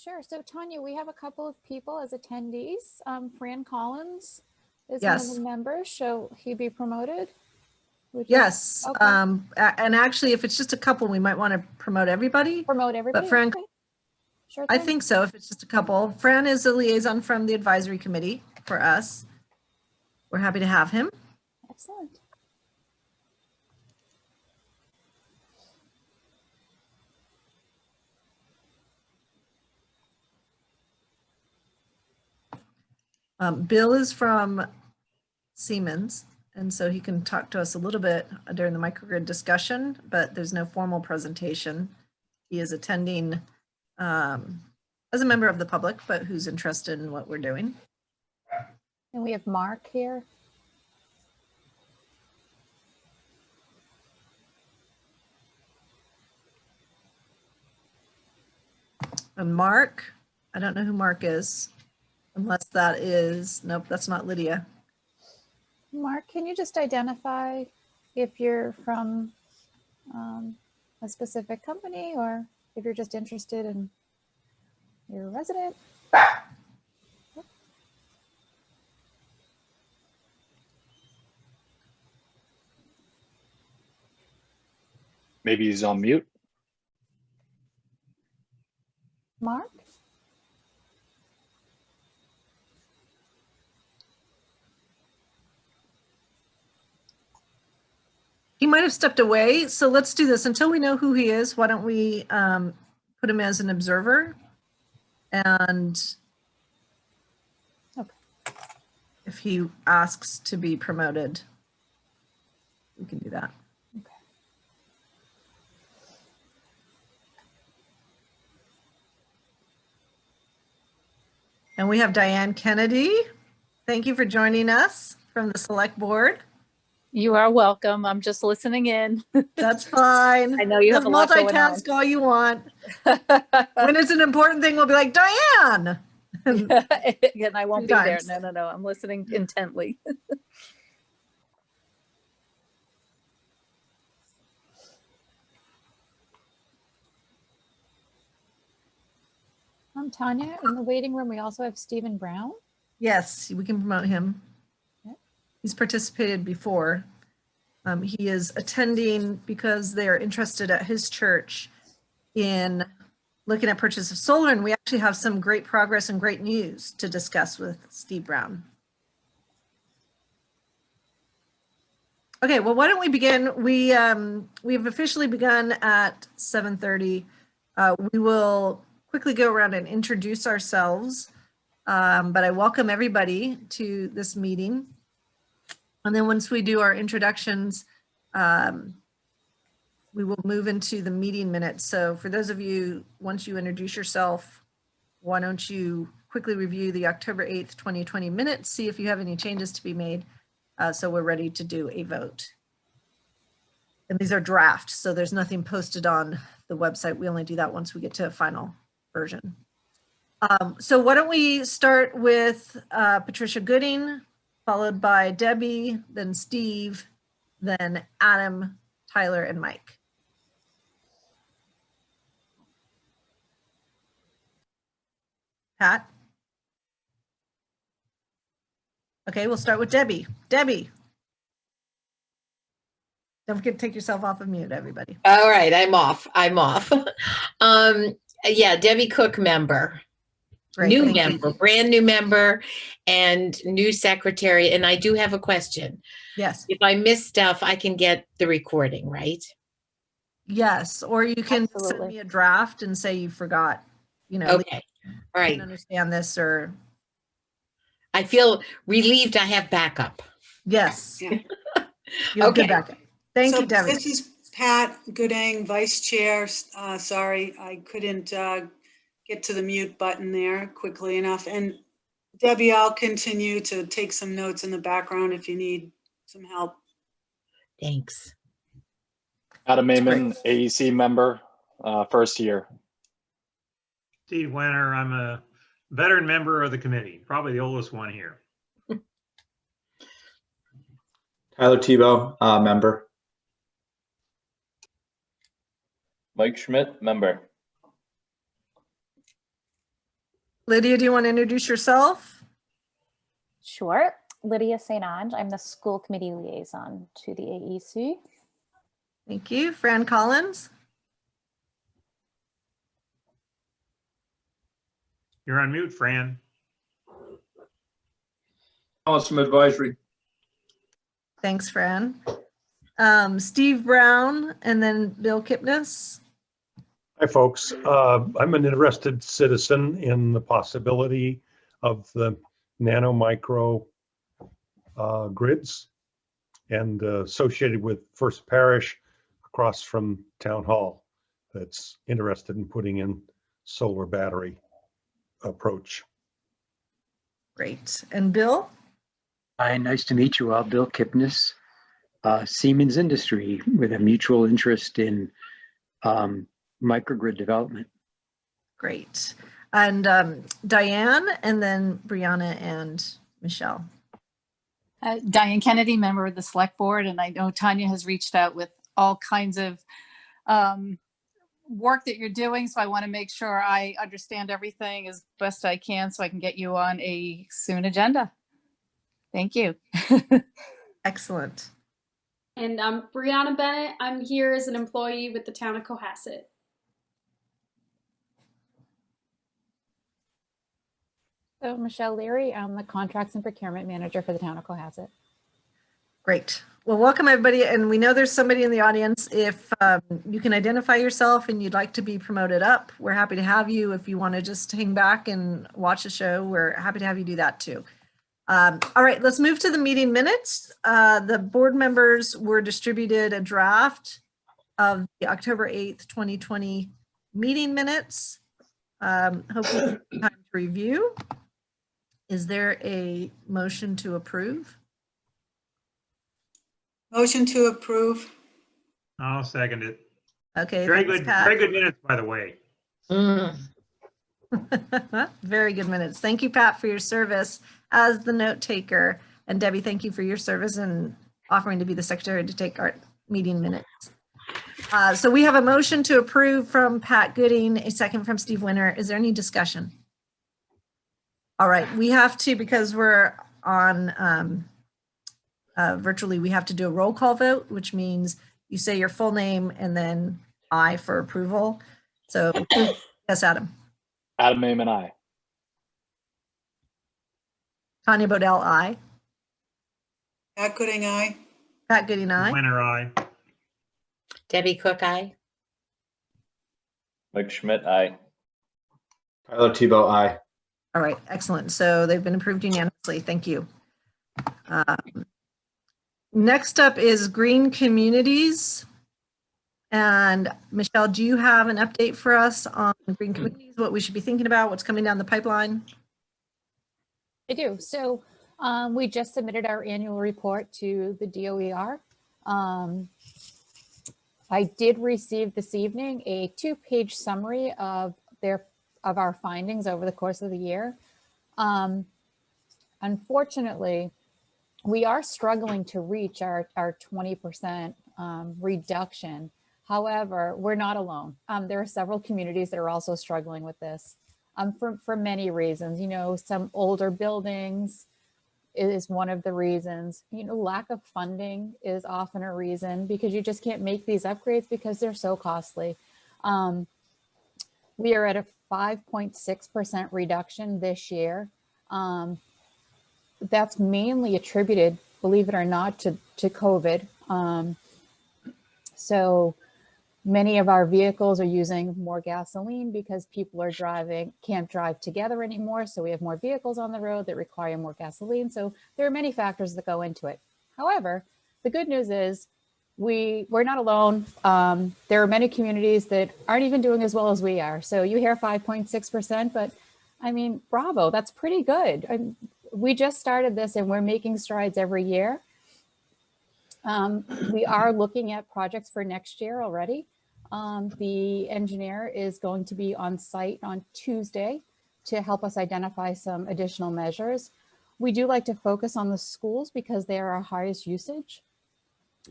Sure. So Tanya, we have a couple of people as attendees. Fran Collins is one of Yes. the members. Shall he be promoted? Yes. Okay. And actually, if it's just a couple, we might want to promote everybody. Promote everybody? But Fran, Okay. Sure I thing. think so, if it's just a couple. Fran is a liaison from the advisory committee for us. We're happy to have him. Excellent. Bill is from Siemens, and so he can talk to us a little bit during the microgrid discussion, but there's no formal presentation. He is attending as a member of the public, but who's interested in what we're doing. And we have Mark here. And Mark, I don't know who Mark is, unless that is, nope, that's not Lydia. Mark, can you just identify if you're from a specific company or if you're just interested in your resident? Maybe he's on mute. Mark? He might have stepped away, so let's do this. Until we know who he is, why don't we put him as an observer? And Okay. if he asks to be promoted, we can do that. Okay. And we have Diane Kennedy. Thank you for joining us from the select board. You are welcome. I'm just listening in. That's fine. I know you have a lot going on. Multitask all you want. When it's an important thing, we'll be like, Diane. And I won't be there. No. I'm listening intently. Tanya, in the waiting room, we also have Stephen Brown. Yes, we can promote him. Yep. He's participated before. He is attending because they're interested at his church in looking at purchase of solar, and we actually have some great progress and great news to discuss with Steve Brown. Okay, well, why don't we begin? We've officially begun at 7:30. We will quickly go around and introduce ourselves, but I welcome everybody to this meeting. And then once we do our introductions, we will move into the meeting minutes. So for those of you, once you introduce yourself, why don't you quickly review the October 8th, 2020 minutes, see if you have any changes to be made. So we're ready to do a vote. And these are draft, so there's nothing posted on the website. We only do that once we get to a final version. So why don't we start with Patricia Gooding, followed by Debbie, then Steve, then Adam, Tyler, and Mike. Pat? Okay, we'll start with Debbie. Debbie. Don't forget to take yourself off of mute, everybody. All right, I'm off. Yeah, Debbie Cook, member. Great, New thank you. member, brand new member, and new secretary. And I do have a question. Yes. If I miss stuff, I can get the recording, right? Yes, or you can send Absolutely. me a draft and say you forgot, you know, Okay. All right. didn't understand this, or I feel relieved I have backup. yes. Yeah. You have good Okay. backup. Thank So you, Debbie. this is Pat Gooding, Vice Chair. Sorry, I couldn't get to the mute button there quickly enough. And Debbie, I'll continue to take some notes in the background if you need some help. Thanks. Adam Amon, AEC member, first year. Steve Wenner, I'm a veteran member of the committee, probably the oldest one here. Tyler Tebow, member. Mike Schmidt, member. Lydia, do you want to introduce yourself? Sure. Lydia St. Ange. I'm the school committee liaison to the AEC. Thank you. Fran Collins? You're on mute, Fran. Awesome advisory. Thanks, Fran. Steve Brown and then Bill Kipnis. Hi, folks. I'm an interested citizen in the possibility of the nano micro grids and associated with First Parish across from Town Hall that's interested in putting in solar battery approach. Great. And Bill? Hi, nice to meet you all. Bill Kipnis, Siemens Industry, with a mutual interest in microgrid development. Great. And Diane, and then Brianna and Michelle. Diane Kennedy, member of the select board, and I know Tanya has reached out with all kinds of work that you're doing. So I want to make sure I understand everything as best I can so I can get you on a soon agenda. Thank you. Excellent. And I'm Brianna Bennett. I'm here as an employee with the town of Cohasset. So Michelle Leary, I'm the contracts and procurement manager for the town of Cohasset. Great. Well, welcome everybody. And we know there's somebody in the audience. If you can identify yourself and you'd like to be promoted up, we're happy to have you. If you want to just hang back and watch the show, we're happy to have you do that too. All right, let's move to the meeting minutes. The board members were distributed a draft of the October 8th, 2020 meeting minutes. Hopefully time to review. Is there a motion to approve? Motion to approve. I'll second it. Okay. Very thanks, good, Pat. very good minutes, by the way. Very good minutes. Thank you, Pat, for your service as the note taker. And Debbie, thank you for your service and offering to be the secretary to take our meeting minutes. So we have a motion to approve from Pat Gooding, a second from Steve Winter. Is there any discussion? All right, we have to, because we're on virtually, we have to do a roll call vote, which means you say your full name and then I for approval. So yes, Adam. Adam Amon, aye. Tanya Bodell, aye. Pat Gooding, aye. Pat Gooding, aye. Winner, aye. Debbie Cook, aye. Mike Schmidt, aye. Tyler Tebow, aye. All right, excellent. So they've been approved unanimously. Thank you. Next up is Green Communities. And Michelle, do you have an update for us on Green Communities, what we should be thinking about, what's coming down the pipeline? I do. So we just submitted our annual report to the DOER. I did receive this evening a 2-page summary of our findings over the course of the year. Unfortunately, we are struggling to reach our 20% reduction. However, we're not alone. There are several communities that are also struggling with this for many reasons. You know, some older buildings is one of the reasons. You know, lack of funding is often a reason because you just can't make these upgrades because they're so costly. We are at a 5.6% reduction this year. That's mainly attributed, believe it or not, to COVID. So many of our vehicles are using more gasoline because people are can't drive together anymore. So we have more vehicles on the road that require more gasoline. So there are many factors that go into it. However, the good news is we're not alone. There are many communities that aren't even doing as well as we are. So you hear 5.6%, but I mean, bravo, that's pretty good. We just started this and we're making strides every year. We are looking at projects for next year already. The engineer is going to be on site on Tuesday to help us identify some additional measures. We do like to focus on the schools because they are our highest usage.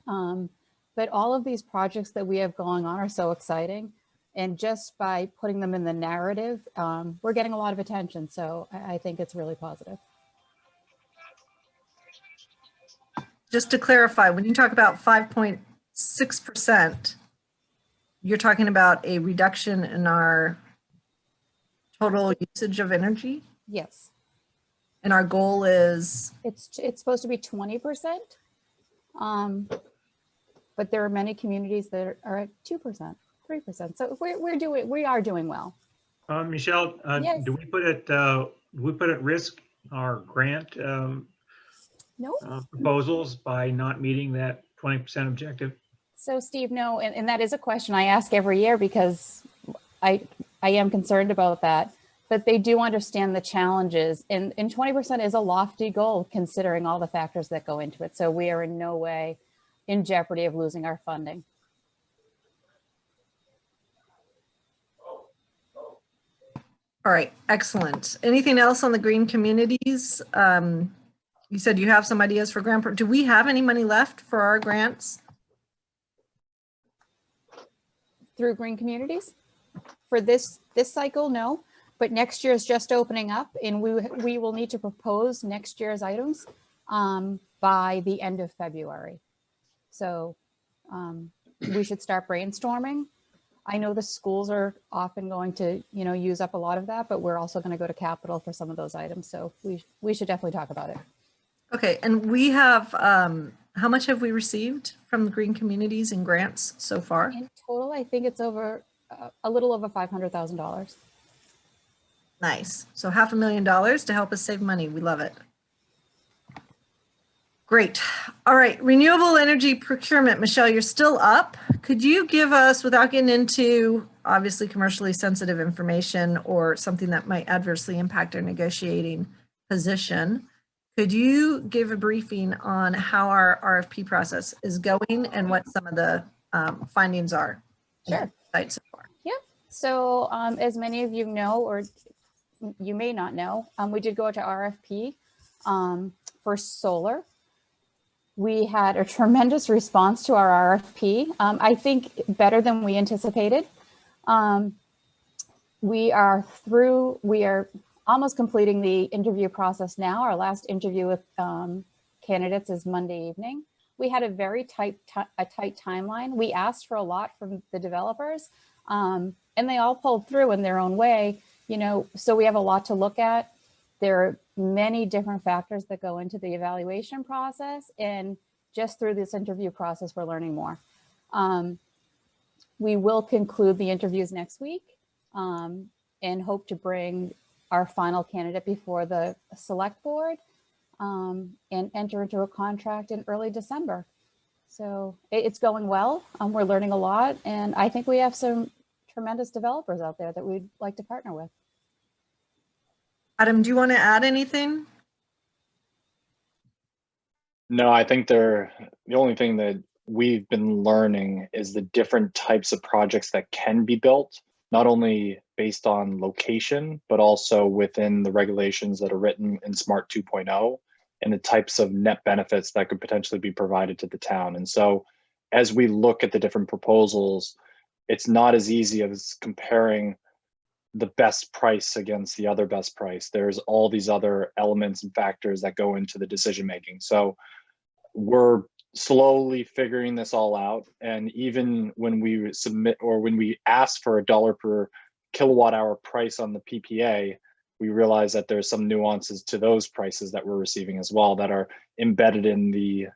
But all of these projects that we have going on are so exciting. And just by putting them in the narrative, we're getting a lot of attention. So I think it's really positive. Just to clarify, when you talk about 5.6%, you're talking about a reduction in our total usage of energy? Yes. And our goal is? It's supposed to be 20%. But there are many communities that are at 2%, 3%. So we are doing well. Michelle, Yes. do we put at risk our grant No. proposals by not meeting that 20% objective? So Steve, no, and that is a question I ask every year because I am concerned about that. But they do understand the challenges, and 20% is a lofty goal considering all the factors that go into it. So we are in no way in jeopardy of losing our funding. All right, excellent. Anything else on the green communities? You said you have some ideas for grant. Do we have any money left for our grants? Through green communities? For this cycle, no. But next year is just opening up, and we will need to propose next year's items by the end of February. So we should start brainstorming. I know the schools are often going to, use up a lot of that, but we're also going to go to capital for some of those items. So we should definitely talk about it. Okay, and we have, how much have we received from the green communities in grants so far? In total, I think it's over a little over $500,000. Nice. So $500,000 to help us save money. We love it. Great. All right. Renewable energy procurement. Michelle, you're still up. Could you give us, without getting into obviously commercially sensitive information or something that might adversely impact our negotiating position, could you give a briefing on how our RFP process is going and what some of the findings are? Sure. So far? Yeah. So as many of you know, or you may not know, we did go to RFP for solar. We had a tremendous response to our RFP. I think better than we anticipated. We are almost completing the interview process now. Our last interview with candidates is Monday evening. We had a very tight timeline. We asked for a lot from the developers, and they all pulled through in their own way. So we have a lot to look at. There are many different factors that go into the evaluation process, and just through this interview process, we're learning more. We will conclude the interviews next week and hope to bring our final candidate before the select board and enter into a contract in early December. So it's going well. We're learning a lot, and I think we have some tremendous developers out there that we'd like to partner with. Adam, do you want to add anything? No, I think the only thing that we've been learning is the different types of projects that can be built, not only based on location, but also within the regulations that are written in SMART 2.0 and the types of net benefits that could potentially be provided to the town. And so as we look at the different proposals, it's not as easy as comparing the best price against the other best price. There's all these other elements and factors that go into the decision making. So we're slowly figuring this all out. And even when we submit or when we ask for $1 per kilowatt hour price on the PPA, we realize that there's some nuances to those prices that we're receiving as well that are embedded in the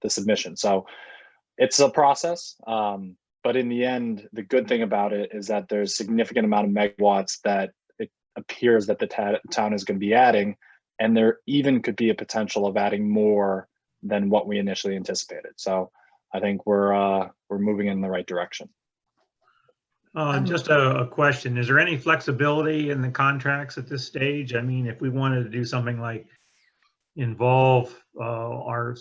submission. So it's a process. But in the end, the good thing about it is that there's a significant amount of megawatts that it appears that the town is going to be adding, and there even could be a potential of adding more than what we initially anticipated. So I think we're moving in the right direction. Just a question: is there any flexibility in the contracts at this stage? I mean, if we wanted to do something like involve our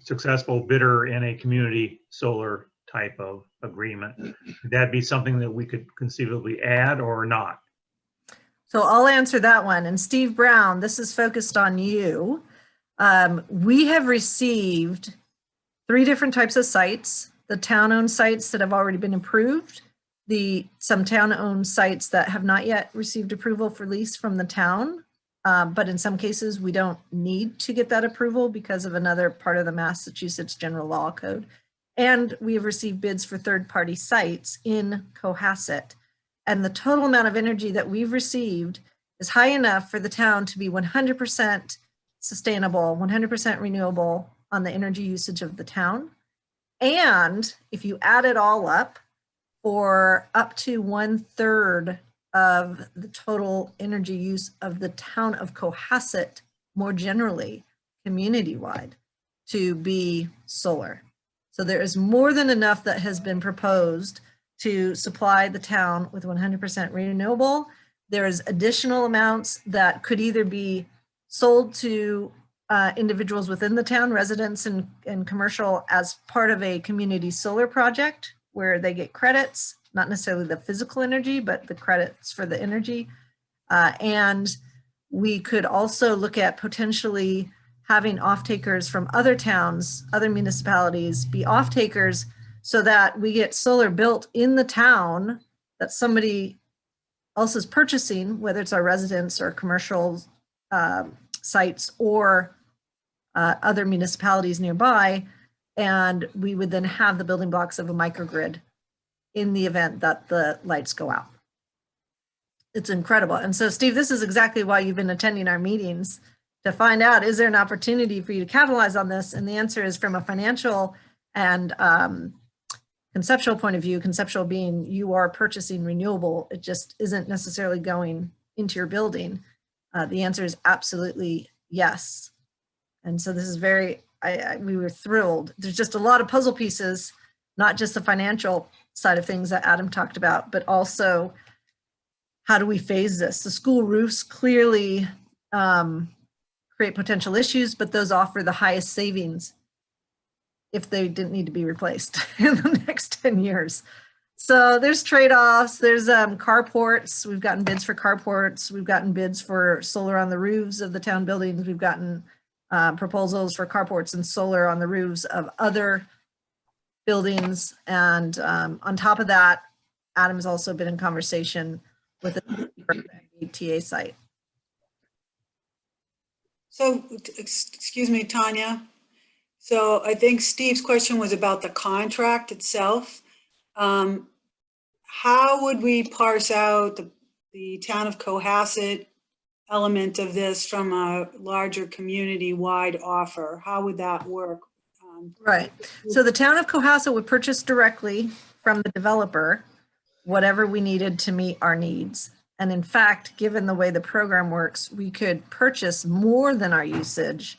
successful bidder in a community solar type of agreement, would that be something that we could conceivably add or not? So I'll answer that one. And Steve Brown, this is focused on you. We have received 3 different types of sites: the town-owned sites that have already been approved, some town-owned sites that have not yet received approval for lease from the town. But in some cases, we don't need to get that approval because of another part of the Massachusetts General Law Code. And we have received bids for third-party sites in Cohasset. And the total amount of energy that we've received is high enough for the town to be 100% sustainable, 100% renewable on the energy usage of the town. And if you add it all up, for up to 1/3 of the total energy use of the town of Cohasset, more generally, community-wide, to be solar. So there is more than enough that has been proposed to supply the town with 100% renewable. There is additional amounts that could either be sold to individuals within the town, residents and commercial, as part of a community solar project where they get credits, not necessarily the physical energy, but the credits for the energy. And we could also look at potentially having off-takers from other towns, other municipalities be off-takers so that we get solar built in the town that somebody else is purchasing, whether it's our residents or commercial sites or other municipalities nearby. And we would then have the building blocks of a microgrid in the event that the lights go out. It's incredible. And so, Steve, this is exactly why you've been attending our meetings, to find out, is there an opportunity for you to capitalize on this? And the answer is, from a financial and conceptual point of view, conceptual being you are purchasing renewable, it just isn't necessarily going into your building. The answer is absolutely yes. And so this is we were thrilled. There's just a lot of puzzle pieces, not just the financial side of things that Adam talked about, but also how do we phase this? The school roofs clearly create potential issues, but those offer the highest savings if they didn't need to be replaced in the next 10 years. So there's trade-offs. There's carports. We've gotten bids for carports. We've gotten bids for solar on the roofs of the town buildings. We've gotten proposals for carports and solar on the roofs of other buildings. And on top of that, Adam's also been in conversation with the TA site. So, excuse me, Tanya. So I think Steve's question was about the contract itself. How would we parse out the town of Cohasset element of this from a larger community-wide offer? How would that work? Right. So the town of Cohasset would purchase directly from the developer whatever we needed to meet our needs. And in fact, given the way the program works, we could purchase more than our usage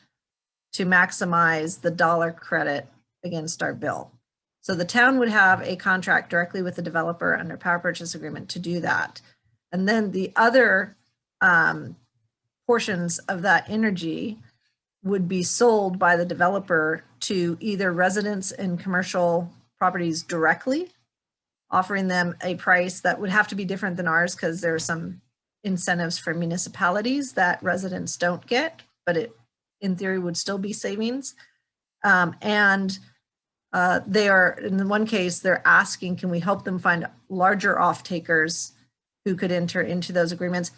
to maximize the dollar credit against our bill. So the town would have a contract directly with the developer under power purchase agreement to do that. And then the other portions of that energy would be sold by the developer to either residents and commercial properties directly, offering them a price that would have to be different than ours because there are some incentives for municipalities that residents don't get, but it in theory would still be savings. They are, in the one case, they're asking, can we help them find larger off-takers who could enter into those agreements?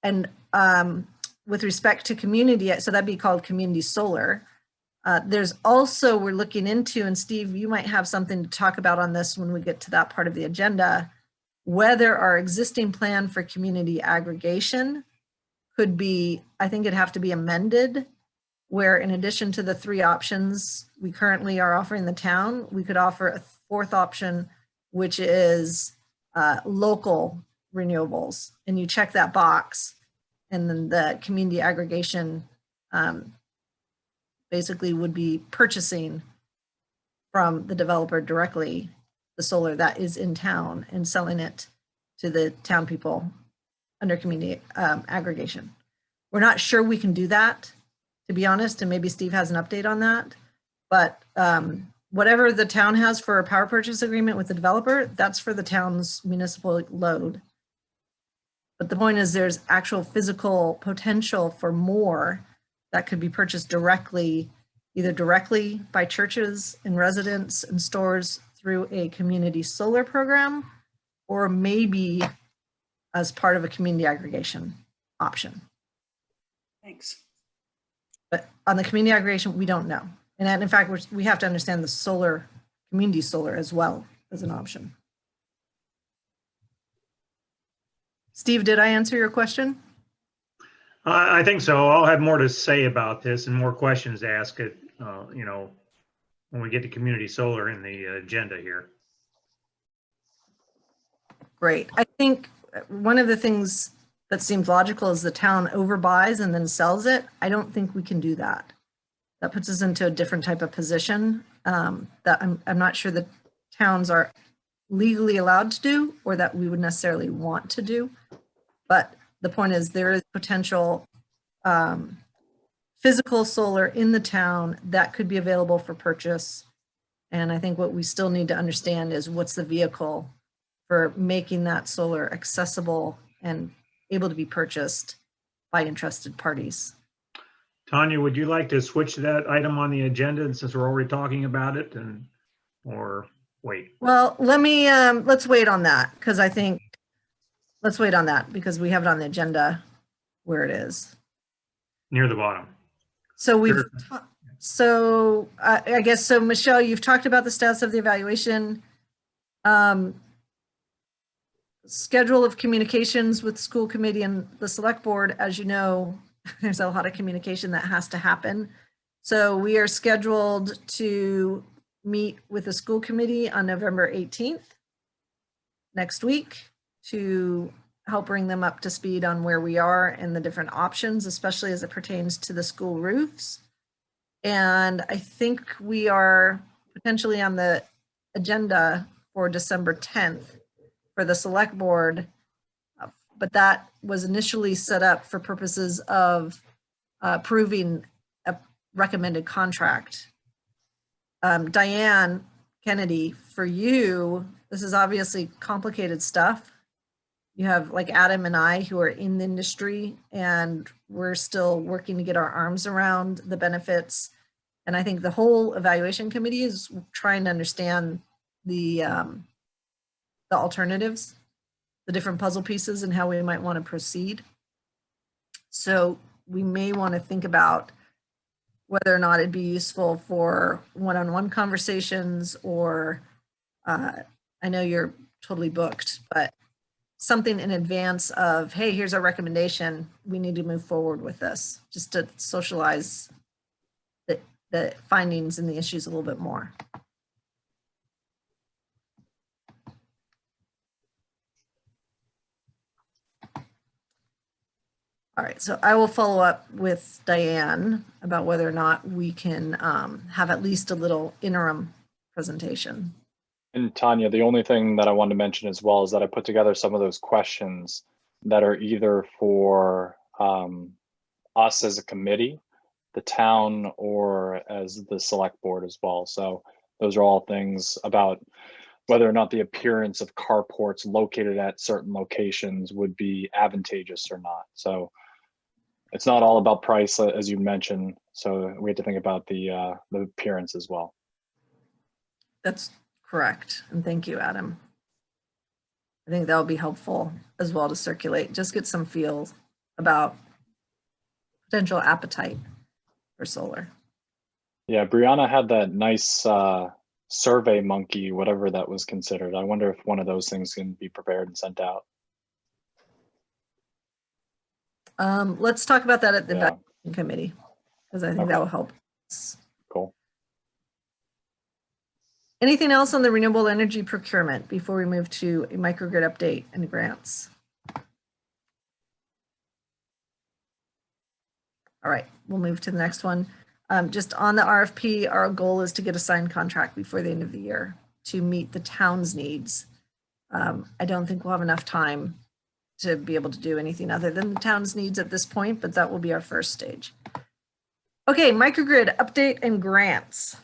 And with respect to community, so that'd be called community solar. There's also, we're looking into, and Steve, you might have something to talk about on this when we get to that part of the agenda, whether our existing plan for community aggregation could be, I think it'd have to be amended, where in addition to the 3 options we currently are offering the town, we could offer a 4th option, which is local renewables. And you check that box, and then the community aggregation basically would be purchasing from the developer directly the solar that is in town and selling it to the town people under community aggregation. We're not sure we can do that, to be honest, and maybe Steve has an update on that. But whatever the town has for a power purchase agreement with the developer, that's for the town's municipal load. But the point is there's actual physical potential for more that could be purchased directly, either directly by churches and residents and stores through a community solar program, or maybe as part of a community aggregation option. Thanks. But on the community aggregation, we don't know. And in fact, we have to understand the solar, community solar as well as an option. Steve, did I answer your question? I think so. I'll have more to say about this and more questions to ask it, when we get to community solar in the agenda here. Great. I think one of the things that seems logical is the town overbuys and then sells it. I don't think we can do that. That puts us into a different type of position that I'm not sure that towns are legally allowed to do or that we would necessarily want to do. But the point is there is potential physical solar in the town that could be available for purchase. And I think what we still need to understand is what's the vehicle for making that solar accessible and able to be purchased by interested parties. Tanya, would you like to switch that item on the agenda since we're already talking about it, or wait? Well, let's wait on that because let's wait on that because we have it on the agenda where it is. Near the bottom. So Sure. I guess, so Michelle, you've talked about the status of the evaluation. Schedule of communications with school committee and the select board. As you know, there's a lot of communication that has to happen. So we are scheduled to meet with the school committee on November 18th, next week, to help bring them up to speed on where we are and the different options, especially as it pertains to the school roofs. And I think we are potentially on the agenda for December 10th for the select board, but that was initially set up for purposes of approving a recommended contract. Diane Kennedy, for you, this is obviously complicated stuff. You have like Adam and I who are in the industry and we're still working to get our arms around the benefits. And I think the whole evaluation committee is trying to understand the alternatives, the different puzzle pieces and how we might want to proceed. So we may want to think about whether or not it'd be useful for one-on-one conversations or I know you're totally booked, but something in advance of, hey, here's our recommendation. We need to move forward with this, just to socialize the findings and the issues a little bit more. All right, so I will follow up with Diane about whether or not we can have at least a little interim presentation. And Tanya, the only thing that I wanted to mention as well is that I put together some of those questions that are either for us as a committee, the town, or as the select board as well. So those are all things about whether or not the appearance of carports located at certain locations would be advantageous or not. So it's not all about price, as you mentioned. So we have to think about the appearance as well. That's correct. And thank you, Adam. I think that'll be helpful as well to circulate, just get some feels about potential appetite for solar. Yeah, Brianna had that nice survey monkey, whatever that was considered. I wonder if one of those things can be prepared and sent out. Let's talk about that at the evaluation committee, because I think that will help. Cool. Anything else on the renewable energy procurement before we move to a microgrid update and grants? All right, we'll move to the next one. Just on the RFP, our goal is to get a signed contract before the end of the year to meet the town's needs. I don't think we'll have enough time to be able to do anything other than the town's needs at this point, but that will be our first stage. Okay, microgrid update and grants.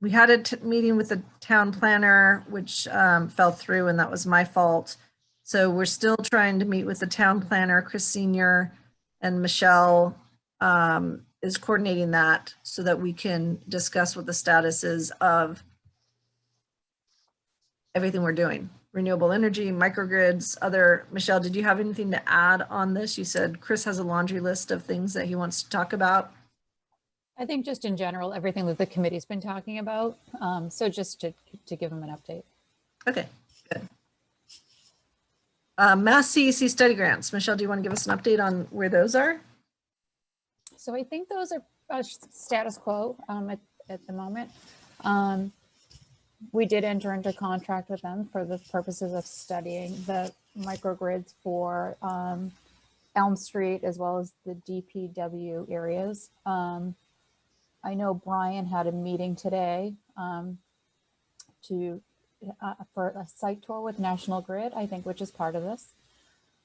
We had a meeting with the town planner, which fell through, and that was my fault. So we're still trying to meet with the town planner, Chris Senior, and Michelle is coordinating that so that we can discuss what the status is of everything we're doing. Renewable energy, microgrids, other. Michelle, did you have anything to add on this? You said Chris has a laundry list of things that he wants to talk about. I think just in general, everything that the committee's been talking about. So just to give them an update. Okay, good. Mass CEC study grants. Michelle, do you want to give us an update on where those are? So I think those are status quo at the moment. We did enter into contract with them for the purposes of studying the microgrids for Elm Street as well as the DPW areas. I know Brian had a meeting today for a site tour with National Grid, I think, which is part of this.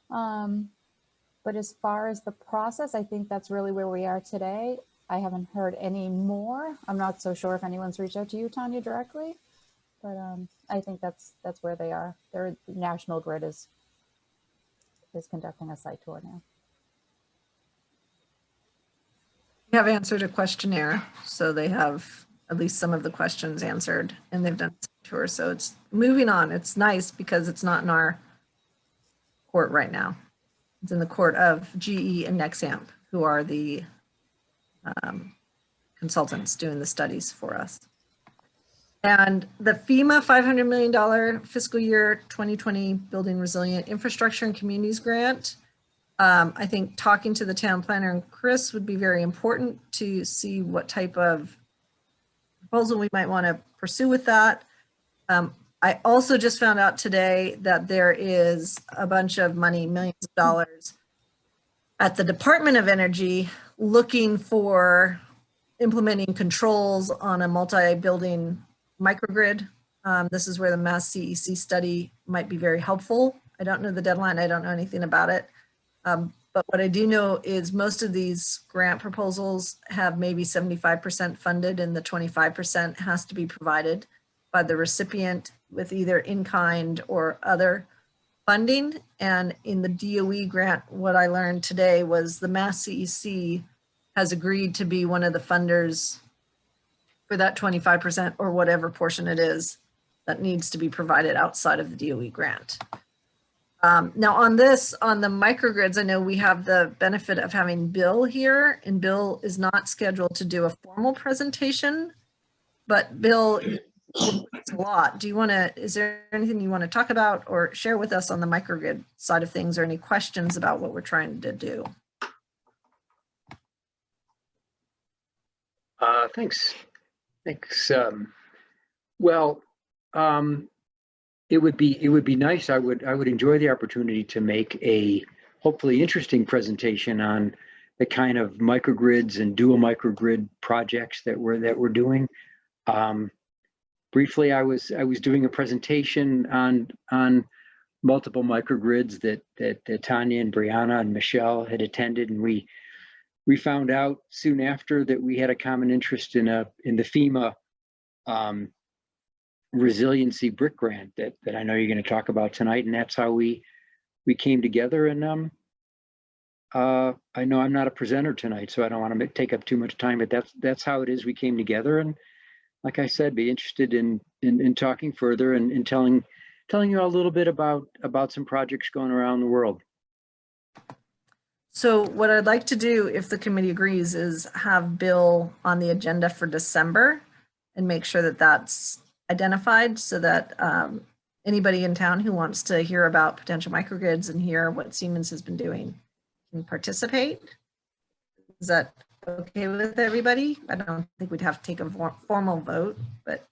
But as far as the process, I think that's really where we are today. I haven't heard any more. I'm not so sure if anyone's reached out to you, Tanya, directly, but I think that's where they are. Their National Grid is conducting a site tour now. We have answered a questionnaire, so they have at least some of the questions answered, and they've done a tour. So it's moving on. It's nice because it's not in our court right now. It's in the court of GE and Nexamp, who are the consultants doing the studies for us. And the FEMA $500 million fiscal year 2020 Building Resilient Infrastructure and Communities grant. I think talking to the town planner and Chris would be very important to see what type of proposal we might want to pursue with that. I also just found out today that there is a bunch of money, millions of dollars at the Department of Energy looking for implementing controls on a multi-building microgrid. This is where the Mass CEC study might be very helpful. I don't know the deadline. I don't know anything about it. But what I do know is most of these grant proposals have maybe 75% funded and the 25% has to be provided by the recipient with either in-kind or other funding. And in the DOE grant, what I learned today was the Mass CEC has agreed to be one of the funders for that 25% or whatever portion it is that needs to be provided outside of the DOE grant. Now on the microgrids, I know we have the benefit of having Bill here, and Bill is not scheduled to do a formal presentation, but Bill, it's a lot. Is there anything you want to talk about or share with us on the microgrid side of things, or any questions about what we're trying to do? Thanks. Well, it would be nice. I would enjoy the opportunity to make a hopefully interesting presentation on the kind of microgrids and dual microgrid projects that we're doing. Briefly, I was doing a presentation on multiple microgrids that Tanya and Brianna and Michelle had attended, and we found out soon after that we had a common interest in the FEMA resiliency brick grant that I know you're going to talk about tonight, and that's how we came together. And I know I'm not a presenter tonight, so I don't want to take up too much time, but that's how it is we came together. And like I said, be interested in talking further and telling you all a little bit about some projects going around the world. So what I'd like to do, if the committee agrees, is have Bill on the agenda for December and make sure that that's identified so that anybody in town who wants to hear about potential microgrids and hear what Siemens has been doing can participate. Is that okay with everybody? I don't think we'd have to take a formal vote, but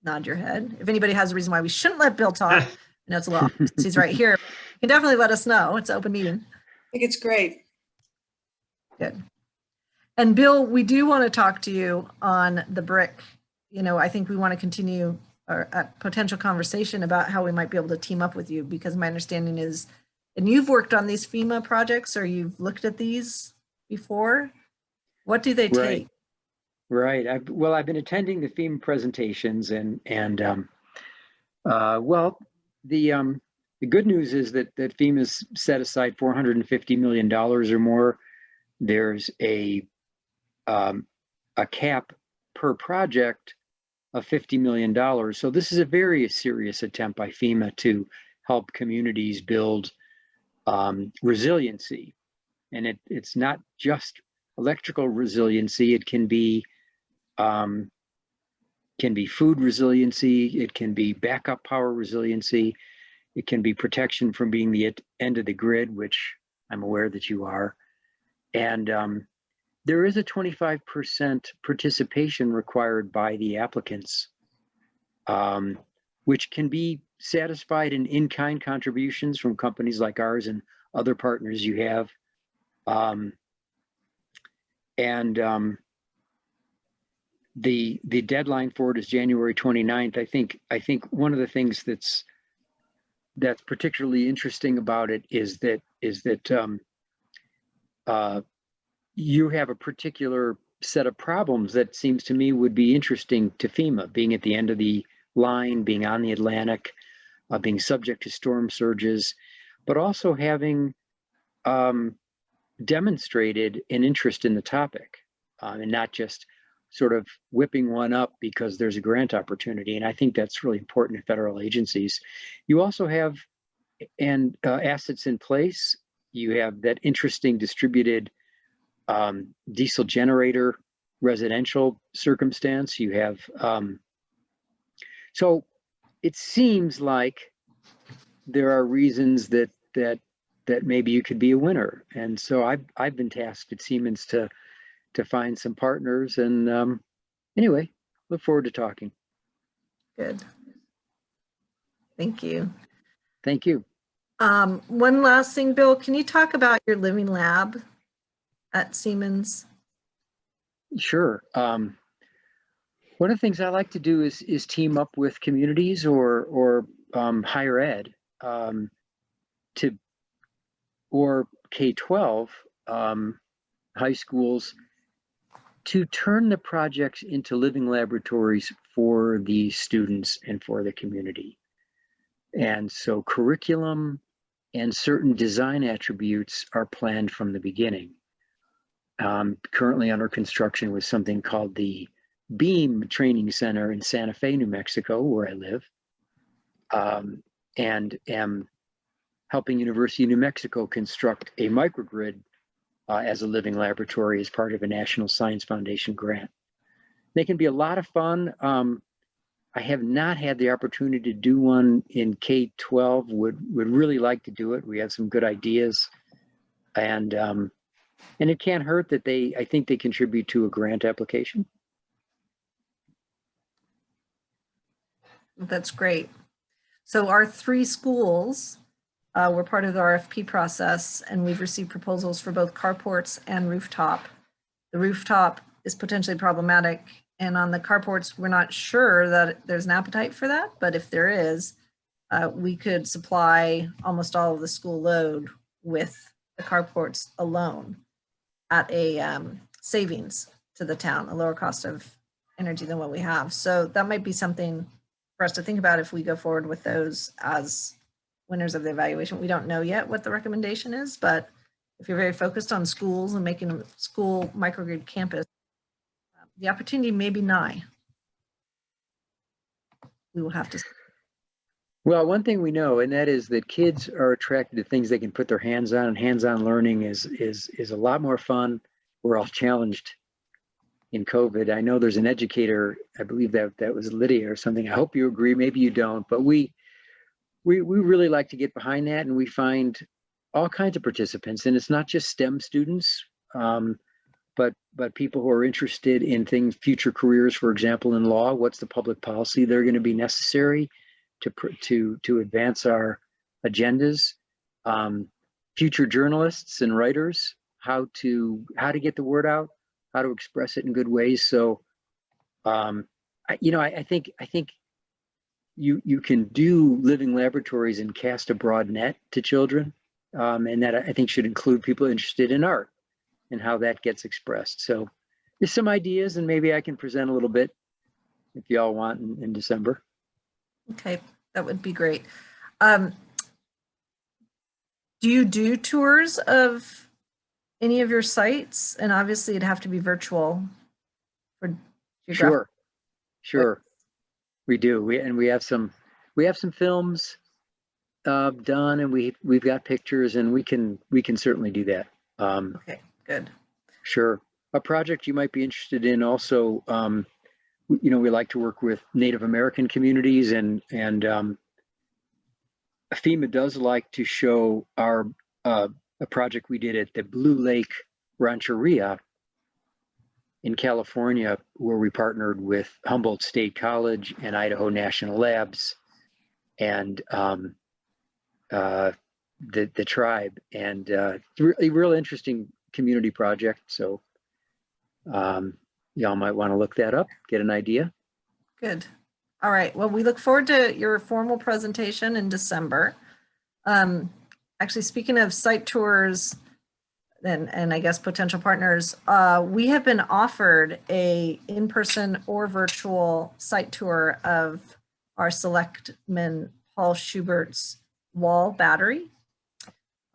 nod your head. If anybody has a reason why we shouldn't let Bill talk, I know it's a lot, he's right here. You can definitely let us know. It's an open meeting. I think it's great. Good. And Bill, we do want to talk to you on the brick. You know, I think we want to continue a potential conversation about how we might be able to team up with you, because my understanding is, and you've worked on these FEMA projects, or you've looked at these before. What do they take? Right. I've been attending the FEMA presentations, and well, the good news is that FEMA's set aside $450 million or more. There's a cap per project of $50 million. So this is a very serious attempt by FEMA to help communities build resiliency. And it's not just electrical resiliency. It can be food resiliency. It can be backup power resiliency. It can be protection from being the end of the grid, which I'm aware that you are. And there is a 25% participation required by the applicants, which can be satisfied in-kind contributions from companies like ours and other partners you have. The deadline for it is January 29th. I think one of the things that's particularly interesting about it is that you have a particular set of problems that seems to me would be interesting to FEMA, being at the end of the line, being on the Atlantic, being subject to storm surges, but also having demonstrated an interest in the topic and not just sort of whipping one up because there's a grant opportunity. And I think that's really important to federal agencies. You also have assets in place. You have that interesting distributed diesel generator residential circumstance. You have, so it seems like there are reasons that maybe you could be a winner. And so I've been tasked at Siemens to find some partners. And anyway, look forward to talking. Good. Thank you. Thank you. One last thing, Bill, can you talk about your living lab at Siemens? Sure. One of the things I like to do is team up with communities or higher ed or K-12 high schools to turn the projects into living laboratories for the students and for the community. And so curriculum and certain design attributes are planned from the beginning. Currently under construction with something called the Beam Training Center in Santa Fe, New Mexico, where I live, and am helping University of New Mexico construct a microgrid as a living laboratory as part of a National Science Foundation grant. They can be a lot of fun. I have not had the opportunity to do one in K-12, would really like to do it. We have some good ideas. And it can't hurt that I think they contribute to a grant application. That's great. So our 3 schools were part of the RFP process, and we've received proposals for both carports and rooftop. The rooftop is potentially problematic, and on the carports, we're not sure that there's an appetite for that, but if there is, we could supply almost all of the school load with the carports alone at a savings to the town, a lower cost of energy than what we have. So that might be something for us to think about if we go forward with those as winners of the evaluation. We don't know yet what the recommendation is, but if you're very focused on schools and making a school microgrid campus, the opportunity may be nigh. We will have to see. Well, one thing we know, and that is that kids are attracted to things they can put their hands on, and hands-on learning is a lot more fun. We're all challenged in COVID. I know there's an educator, I believe that was Lydia or something. I hope you agree, maybe you don't, but we really like to get behind that, and we find all kinds of participants, and it's not just STEM students, but people who are interested in things, future careers, for example, in law. What's the public policy that are going to be necessary to advance our agendas? Future journalists and writers, how to get the word out, how to express it in good ways. So, I think you can do living laboratories and cast a broad net to children, and that I think should include people interested in art and how that gets expressed. So there's some ideas, and maybe I can present a little bit if y'all want in December. Okay, that would be great. Do you do tours of any of your sites? And obviously it'd have to be virtual. For Sure. We do. We have some films done, and we've got pictures, and we can certainly do that. Okay, good. Sure. A project you might be interested in also, we like to work with Native American communities, and FEMA does like to show a project we did at the Blue Lake Rancheria in California, where we partnered with Humboldt State College and Idaho National Labs and the tribe, and really real interesting community project. So y'all might want to look that up, get an idea. Good. All right. Well, we look forward to your formal presentation in December. Actually, speaking of site tours and I guess potential partners, we have been offered a in-person or virtual site tour of our selectman Paul Schubert's wall battery.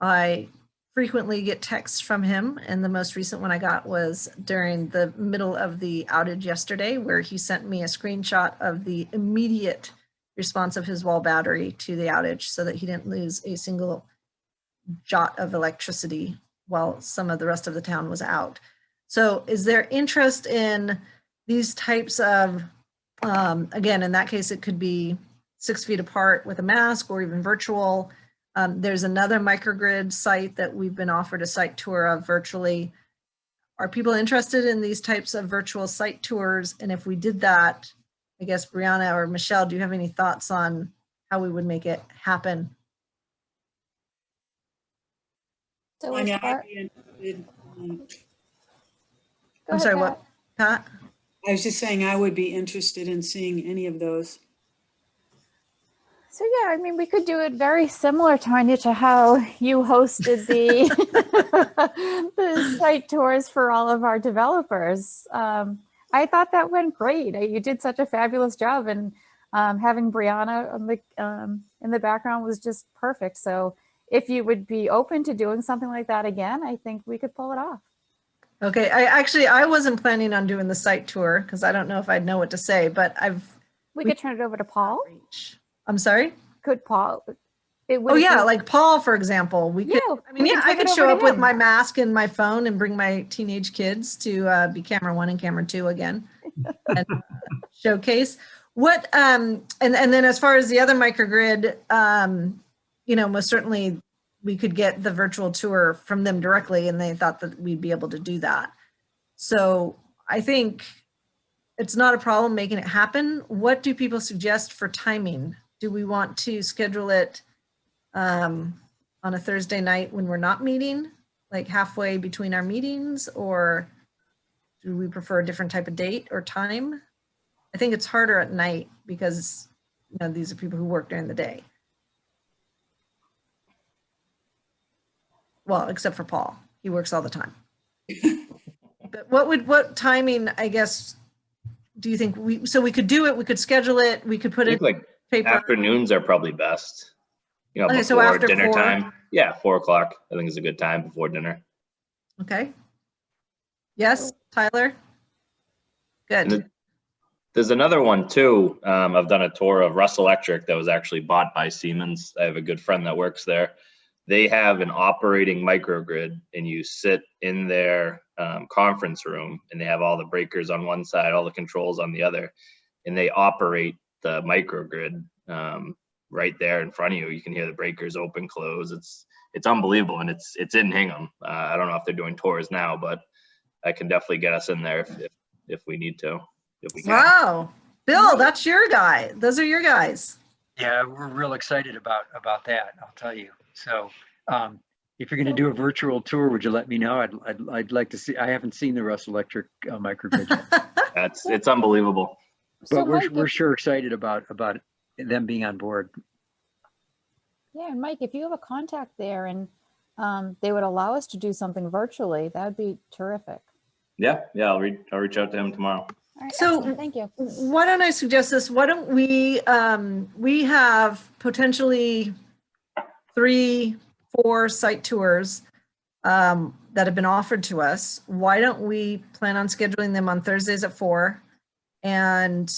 I frequently get texts from him, and the most recent one I got was during the middle of the outage yesterday, where he sent me a screenshot of the immediate response of his wall battery to the outage so that he didn't lose a single jot of electricity while some of the rest of the town was out. So is there interest in these types of, again, in that case, it could be 6 feet apart with a mask or even virtual. There's another microgrid site that we've been offered a site tour of virtually. Are people interested in these types of virtual site tours? And if we did that, I guess Brianna or Michelle, do you have any thoughts on how we would make it happen? So Tanya, Bart- I'd be interested. Go I'm ahead, sorry, Pat. what, Pat? I was just saying I would be interested in seeing any of those. So yeah, I mean, we could do it very similar, Tanya, to how you hosted the the site tours for all of our developers. I thought that went great. You did such a fabulous job, and having Brianna on in the background was just perfect. So if you would be open to doing something like that again, I think we could pull it off. Okay, I wasn't planning on doing the site tour because I don't know if I'd know what to say, but We could turn it over to Paul. I'm sorry? Could Paul? Oh yeah, like Paul, for example. We could, I mean, yeah, I could show up with my mask and my phone and bring my teenage kids to be camera 1 and camera 2 again and showcase. What, and then as far as the other microgrid, most certainly we could get the virtual tour from them directly, and they thought that we'd be able to do that. So I think it's not a problem making it happen. What do people suggest for timing? Do we want to schedule it on a Thursday night when we're not meeting, like halfway between our meetings, or do we prefer a different type of date or time? I think it's harder at night because these are people who work during the day. Well, except for Paul, he works all the time. But what timing, I guess, do you think we could do it, we could schedule it, we could put it like paper. Afternoons are probably best. Okay, Before so after dinner 4? time. Yeah, 4 o'clock. I think is a good time before dinner. Okay. Yes, Tyler? Good. And there's another one too. I've done a tour of Russ Electric that was actually bought by Siemens. I have a good friend that works there. They have an operating microgrid, and you sit in their conference room, and they have all the breakers on one side, all the controls on the other, and they operate the microgrid right there in front of you. You can hear the breakers open, close. It's unbelievable, and it's in Hingham. I don't know if they're doing tours now, but I can definitely get us in there if we need to. If we can. Wow, Bill, that's your guy. Those are your guys. Yeah, we're real excited about that, I'll tell you. So if you're going to do a virtual tour, would you let me know? I'd like to see. I haven't seen the Russ Electric microgrid yet. It's unbelievable. But we're sure excited about them being on board. Yeah, and Mike, if you have a contact there and they would allow us to do something virtually, that would be terrific. Yeah, I'll reach out to him tomorrow. All right, So excellent. Thank you. Why don't I suggest this? Why don't we have potentially 3-4 site tours that have been offered to us. Why don't we plan on scheduling them on Thursdays at 4? And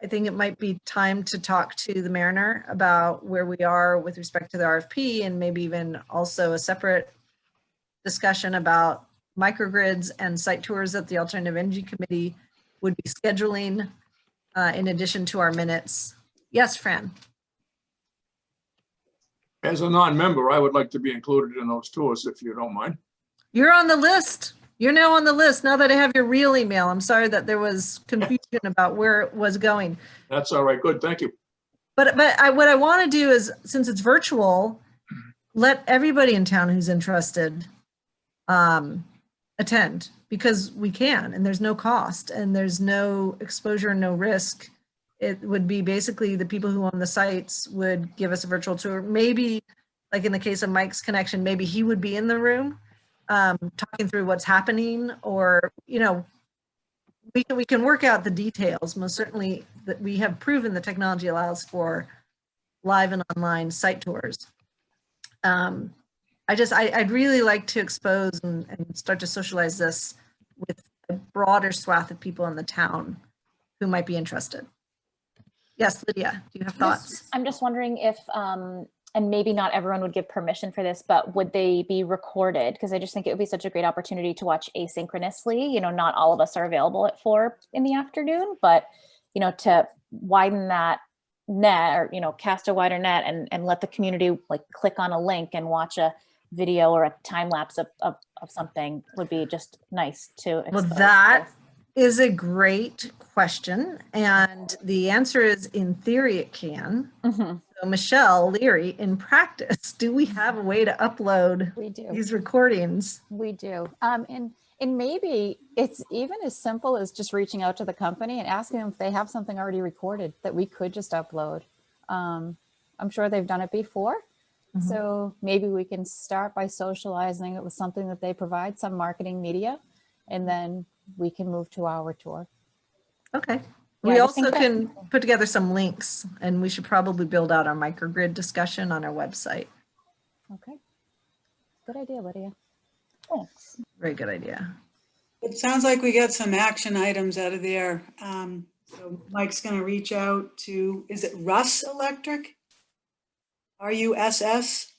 I think it might be time to talk to the Mariner about where we are with respect to the RFP, and maybe even also a separate discussion about microgrids and site tours that the Alternative Energy Committee would be scheduling in addition to our minutes. Yes, Fran? As a non-member, I would like to be included in those tours if you don't mind. You're on the list. You're now on the list. Now that I have your real email, I'm sorry that there was confusion about where it was going. That's all right. Good. Thank you. But what I want to do is, since it's virtual, let everybody in town who's interested attend, because we can, and there's no cost and there's no exposure, no risk. It would be basically the people who own the sites would give us a virtual tour. Maybe, like in the case of Mike's connection, maybe he would be in the room talking through what's happening, or, you know, we can work out the details. Most certainly that we have proven the technology allows for live and online site tours. I'd really like to expose and start to socialize this with a broader swath of people in the town who might be interested. Yes, Lydia, do you have thoughts? I'm just wondering if, and maybe not everyone would give permission for this, but would they be recorded? Because I just think it would be such a great opportunity to watch asynchronously. You know, not all of us are available at 4 in the afternoon, but, you know, to widen that net, or, you know, cast a wider net and let the community like click on a link and watch a video or a time lapse of something would be just nice to expose. Well, that is a great question. And the answer is, in theory, it can. Mm-hmm. So Michelle Leary, in practice, do we have a way to upload these recordings? We do. And maybe it's even as simple as just reaching out to the company and asking them if they have something already recorded that we could just upload. I'm sure they've done it before. Mm-hmm. So maybe we can start by socializing it with something that they provide, some marketing media, and then we can move to our tour. Okay. Yeah, We I also think can put together some links, and we should probably build out our microgrid discussion on our website. Okay. Good idea, Lydia. Thanks. Very good idea. It sounds like we got some action items out of there. So Mike's going to reach out to, is it Russ Electric? RUSS?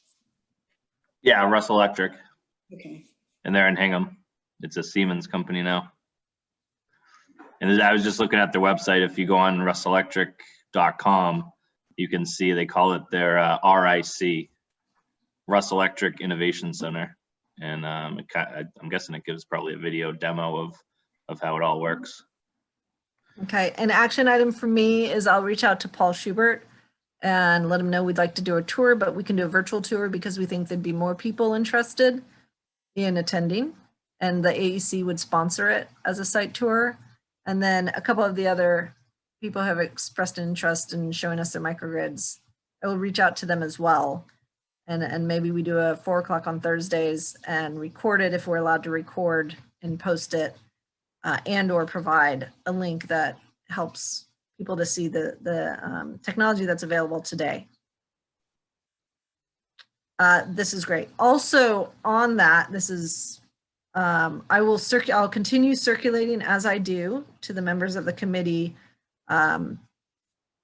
Yeah, Russ Electric, Okay. and they're in Hingham. It's a Siemens company now. And I was just looking at their website. If you go on russelectric.com, you can see they call it their RIC, Russ Electric Innovation Center. And I'm guessing it gives probably a video demo of how it all works. Okay, an action item for me is I'll reach out to Paul Schubert and let him know we'd like to do a tour, but we can do a virtual tour because we think there'd be more people interested in attending, and the AEC would sponsor it as a site tour. And then a couple of the other people have expressed an interest in showing us their microgrids. I will reach out to them as well. And maybe we do a 4 o'clock on Thursdays and record it if we're allowed to record, and post it, and or provide a link that helps people to see the technology that's available today. This is great. Also on that, this is, I'll continue circulating as I do to the members of the committee,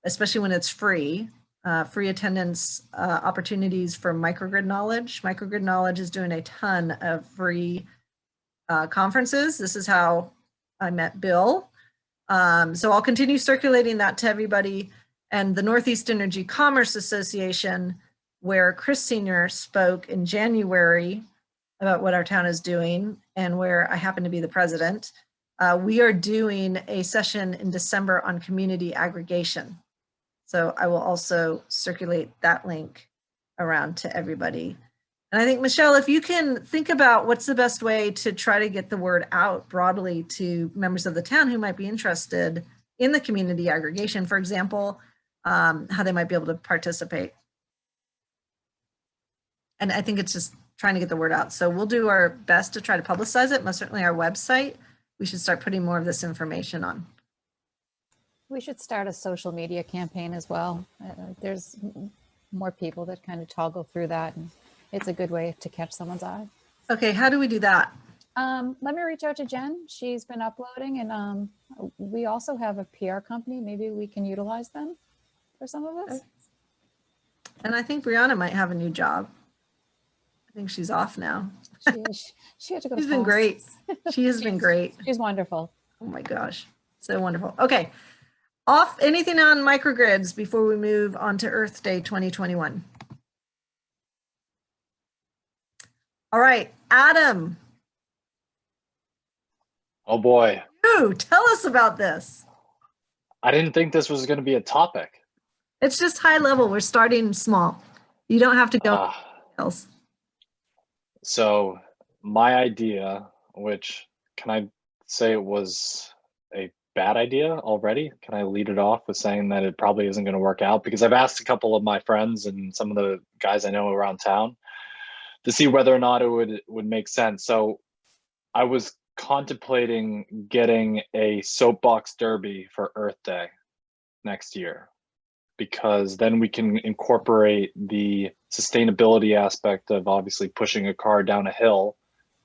especially when it's free attendance opportunities for Microgrid Knowledge. Microgrid Knowledge is doing a ton of free conferences. This is how I met Bill. So I'll continue circulating that to everybody. And the Northeast Energy Commerce Association, where Chris Senior spoke in January about what our town is doing, and where I happen to be the president, we are doing a session in December on community aggregation. So I will also circulate that link around to everybody. And I think, Michelle, if you can think about what's the best way to try to get the word out broadly to members of the town who might be interested in the community aggregation, for example, how they might be able to participate. And I think it's just trying to get the word out. So we'll do our best to try to publicize it. Most certainly our website, we should start putting more of this information on. We should start a social media campaign as well. There's more people that kind of toggle through that, and it's a good way to catch someone's eye. Okay, how do we do that? Let me reach out to Jen. She's been uploading, and we also have a PR company. Maybe we can utilize them for some of this. And I think Brianna might have a new job. I think she's off now. She had to go to She's been class. great. She has been great. She's wonderful. Oh my gosh, so wonderful. Okay, off anything on microgrids before we move on to Earth Day 2021. All right, Adam. Oh boy. Ooh, tell us about this. I didn't think this was going to be a topic. It's just high level. We're starting small. You don't have to go else. So my idea, which can I say it was a bad idea already? Can I lead it off with saying that it probably isn't going to work out? Because I've asked a couple of my friends and some of the guys I know around town to see whether or not it would make sense. So I was contemplating getting a soapbox derby for Earth Day next year, because then we can incorporate the sustainability aspect of obviously pushing a car down a hill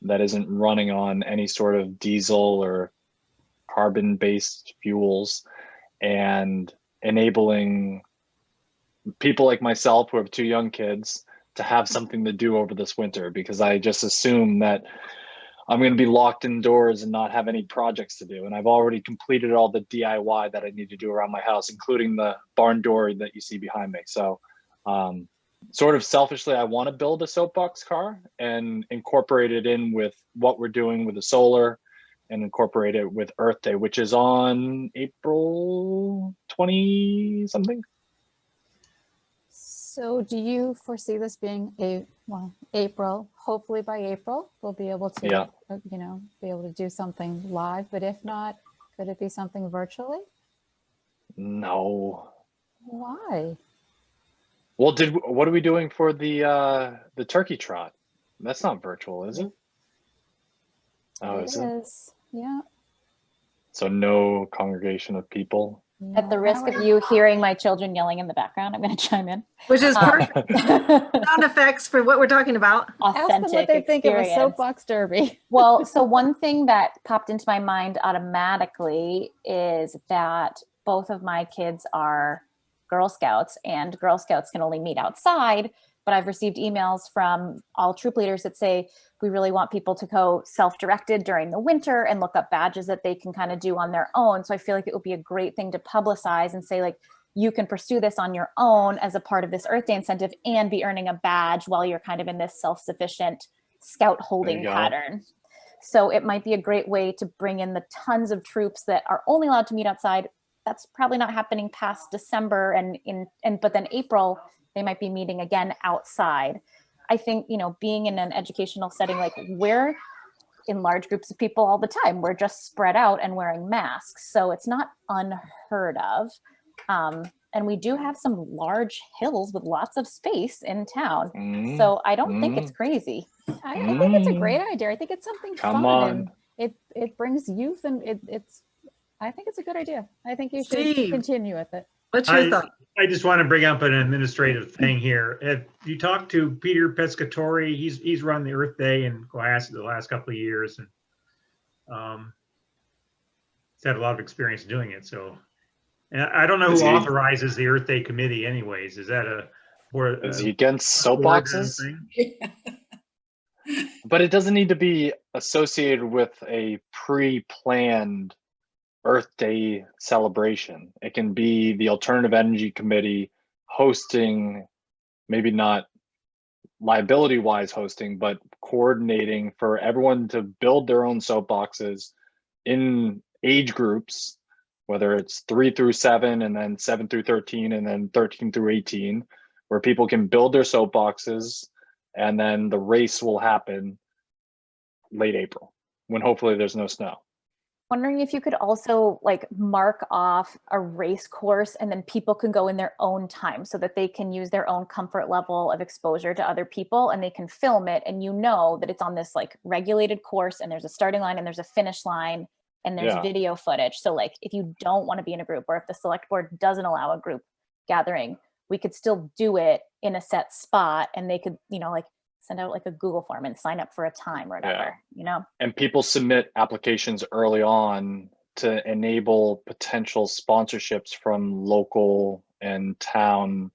that isn't running on any sort of diesel or carbon-based fuels, and enabling people like myself who have 2 young kids to have something to do over this winter, because I just assume that I'm going to be locked indoors and not have any projects to do. And I've already completed all the DIY that I need to do around my house, including the barn door that you see behind me. So sort of selfishly, I want to build a soapbox car and incorporate it in with what we're doing with the solar, and incorporate it with Earth Day, which is on April 20 something. So do you foresee this being April? Hopefully by April, we'll be able to, be able to do something live. But if not, could it be something virtually? No. Why? Well, what are we doing for the turkey trot? That's not virtual, is it? Oh, is it? Yeah. So no congregation of people. At the risk of you hearing my children yelling in the background, I'm going to chime in. Which is perfect. Sound effects for what we're talking about. Authentic Ask them what they think of a experience. soapbox derby. Well, so one thing that popped into my mind automatically is that both of my kids are Girl Scouts, and Girl Scouts can only meet outside. But I've received emails from all troop leaders that say, we really want people to go self-directed during the winter and look up badges that they can kind of do on their own. So I feel like it would be a great thing to publicize and say, like, you can pursue this on your own as a part of this Earth Day incentive and be earning a badge while you're kind of in this self-sufficient scout holding pattern. So it might be a great way to bring in the tons of troops that are only allowed to meet outside. That's probably not happening past December, but then April, they might be meeting again outside. I think, being in an educational setting, like we're in large groups of people all the time, we're just spread out and wearing masks. So it's not unheard of. And we do have some large hills with lots of space in town. So I don't think it's crazy. I think it's a great idea. I think it's something Come fun. on. And it brings youth, and I think it's a good idea. I think you should Steve. continue with it. What's your thought? I just want to bring up an administrative thing here. If you talk to Peter Pescatori, he's run the Earth Day in Cohasset the last couple of years, and he's had a lot of experience doing it. So, and I don't know who authorizes the Earth Day committee, anyways. Is that is he against soapboxes? But it doesn't need to be associated with a pre-planned Earth Day celebration. It can be the Alternative Energy Committee hosting, maybe not liability wise hosting, but coordinating for everyone to build their own soapboxes in age groups, whether it's 3 through 7 and then 7 through 13 and then 13 through 18, where people can build their soapboxes, and then the race will happen late April when hopefully there's no snow. Wondering if you could also like mark off a race course, and then people can go in their own time so that they can use their own comfort level of exposure to other people, and they can film it, and that it's on this like regulated course, and there's a starting line and there's a finish line and there's video footage. So like if you don't want to be in a group, or if the select board doesn't allow a group gathering, we could still do it in a set spot, and they could, like send out like a Google form and sign up for a time or whatever, you know? And people submit applications early on to enable potential sponsorships from local and town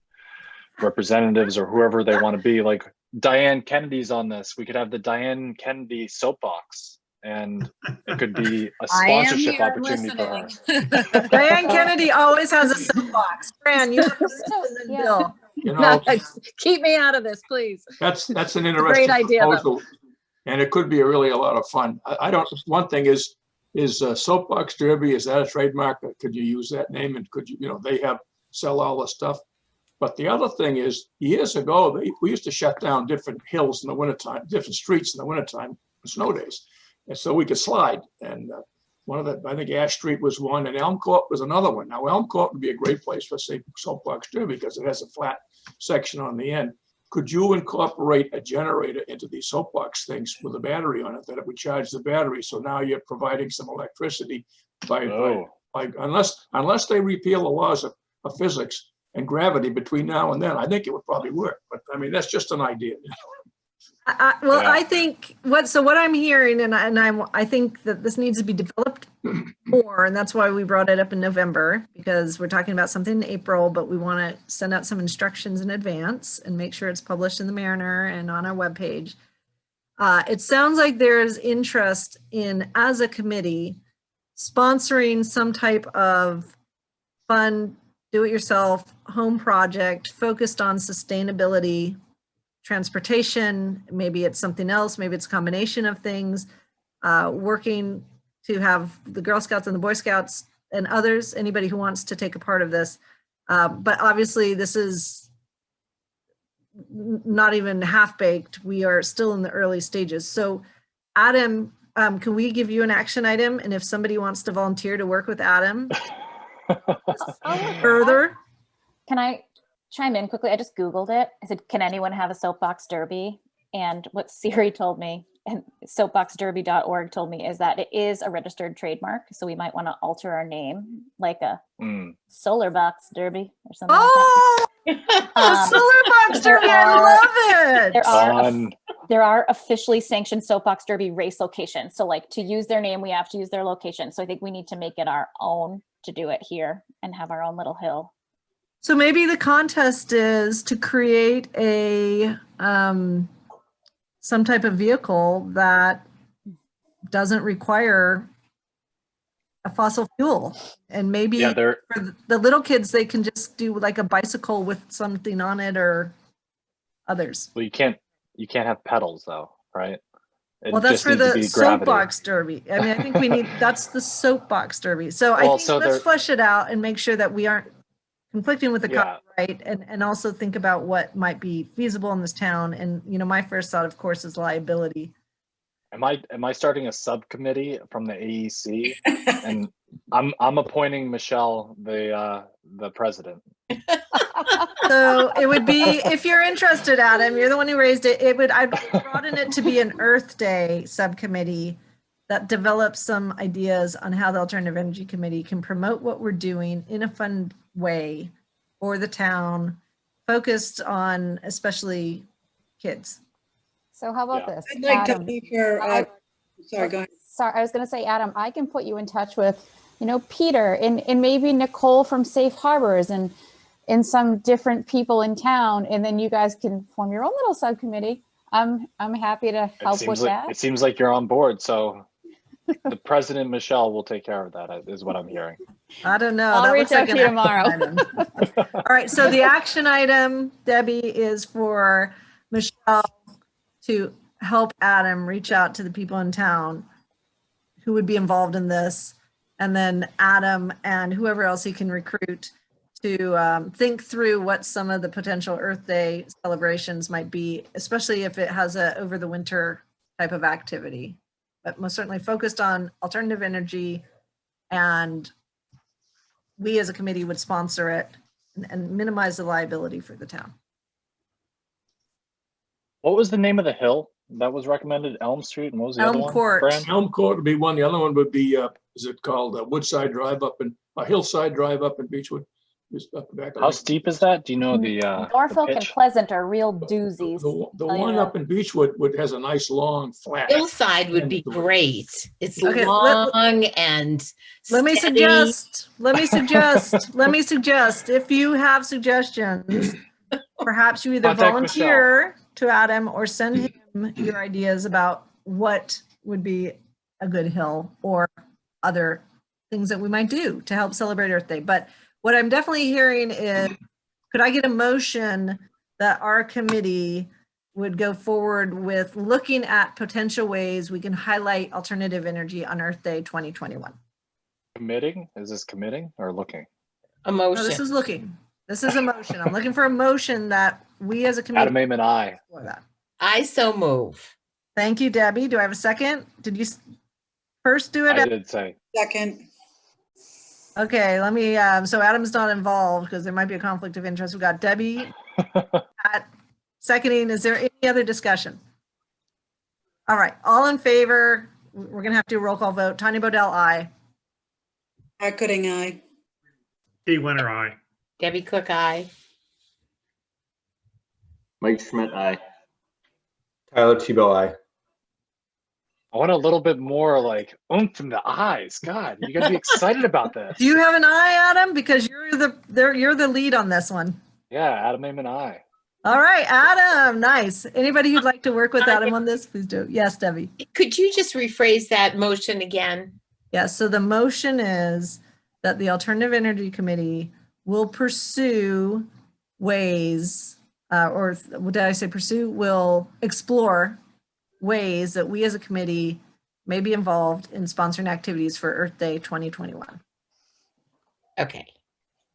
representatives or whoever they want to be. Like Diane Kennedy's on this. We could have the Diane Kennedy soapbox, and it could be a sponsorship opportunity for her. Diane Kennedy always has a soapbox. Fran, you have to listen to Bill. You know, Keep me out of this, please. that's an great interesting idea, though. proposal. And it could be really a lot of fun. I don't, one thing is Soapbox Derby, is that a trademark? Could you use that name? And could you, they sell all the stuff. But the other thing is, years ago, we used to shut down different hills in the wintertime, different streets in the wintertime, snow days. And so we could slide. And one of the, I think Ash Street was one, and Elm Court was another one. Now, Elm Court would be a great place for, say, Soapbox Derby because it has a flat section on the end. Could you incorporate a generator into these soapbox things with a battery on it that it would charge the battery? So now you're providing some electricity by unless they repeal the laws of physics and gravity between now and then, I think it would probably work. But I mean, that's just an idea. I think what I'm hearing, and I think that this needs to be developed more, and that's why we brought it up in November, because we're talking about something in April, but we want to send out some instructions in advance and make sure it's published in the Mariner and on our webpage. It sounds like there's interest in, as a committee, sponsoring some type of fun, do-it-yourself home project focused on sustainability, transportation. Maybe it's something else, maybe it's a combination of things, working to have the Girl Scouts and the Boy Scouts and others, anybody who wants to take a part of this. But obviously this is not even half-baked. We are still in the early stages. So Adam, can we give you an action item? And if somebody wants to volunteer to work with Adam further. Can I chime in quickly? I just Googled it. I said, can anyone have a soapbox derby? And what Siri told me, and soapboxderby.org told me, is that it is a registered trademark. So we might want to alter our name, like a solar box derby or something like that. Solar box derby, I love it. There are officially sanctioned soapbox derby race locations. So like, to use their name, we have to use their location. So I think we need to make it our own to do it here and have our own little hill. So maybe the contest is to create a some type of vehicle that doesn't require a fossil fuel, and maybe for the little kids, they can just do like a bicycle with something on it or others. Well, you can't have pedals though, right? It Well, that's just for needs to the be gravity. soapbox derby. I mean, I think we need, that's the soapbox derby. So I think let's flesh it out and make sure that we aren't conflicting with the copyright, and also think about what might be feasible in this town. And, my first thought, of course, is liability. Am I starting a subcommittee from the AEC? And I'm appointing Michelle the president. So it would be, if you're interested, Adam, you're the one who raised it. I'd broaden it to be an Earth Day subcommittee that develops some ideas on how the Alternative Energy Committee can promote what we're doing in a fun way for the town, focused on especially kids. So how about this? I'd like Adam, to offer, sorry, go ahead. Sorry, I was going to say, Adam, I can put you in touch with, Peter and maybe Nicole from Safe Harbors and some different people in town, and then you guys can form your own little subcommittee. I'm happy to help with that. It seems like you're on board, so the president, Michelle, will take care of that, is what I'm hearing. I don't know. I'll reach out to you tomorrow. All right, so the action item, Debbie, is for Michelle to help Adam reach out to the people in town who would be involved in this, and then Adam and whoever else he can recruit to think through what some of the potential Earth Day celebrations might be, especially if it has a over the winter type of activity, but most certainly focused on alternative energy, and we as a committee would sponsor it and minimize the liability for the town. What was the name of the hill that was recommended? Elm Street, and what was the other one? Court. Fran? Elm Court would be one. The other one would be, is it called Woodside Drive up in, Hillside Drive up in Beechwood? Just up the back. How steep is that? Do you know the Norfolk and pitch? Pleasant are real doozies. The Tell you one that. up in Beechwood has a nice long flat. Hillside would be end to it. great. It's Okay, long and Let me steady. suggest, if you have suggestions, perhaps you either Contact volunteer to Adam or send him your ideas about what would be a good hill or other things that we might do to help celebrate Earth Day. But what I'm definitely hearing is, could I get a motion that our committee would go forward with looking at potential ways we can highlight alternative energy on Earth Day 2021? Committing? Is this committing or looking? A No, motion. this is looking. This is a motion. I'm looking for a motion that we as a Adam committee. Aim and I. For that. I so move. Thank you, Debbie. Do I have a second? Did you first do it? I did say. Second. Okay, let me, so Adam's not involved because there might be a conflict of interest. We've got Debbie at seconding. Is there any other discussion? All right, all in favor? We're gonna have to do a roll call vote. Tanya Bodell, aye. Pat Gooding, aye. Steve Winter, aye. Debbie Cook, aye. Mike Schmidt, aye. Tyler Tebow, aye. I want a little bit more like oomph from the eyes. God, you gotta be excited about this. Do you have an eye, Adam? Because you're the lead on this one. Yeah, Adam Aim and I. All right, Adam, nice. Anybody who'd like to work with Adam on this, please do. Yes, Debbie. Could you just rephrase that motion again? Yeah, so the motion is that the Alternative Energy Committee will pursue ways, or what did I say, pursue, will explore ways that we as a committee may be involved in sponsoring activities for Earth Day 2021. Okay.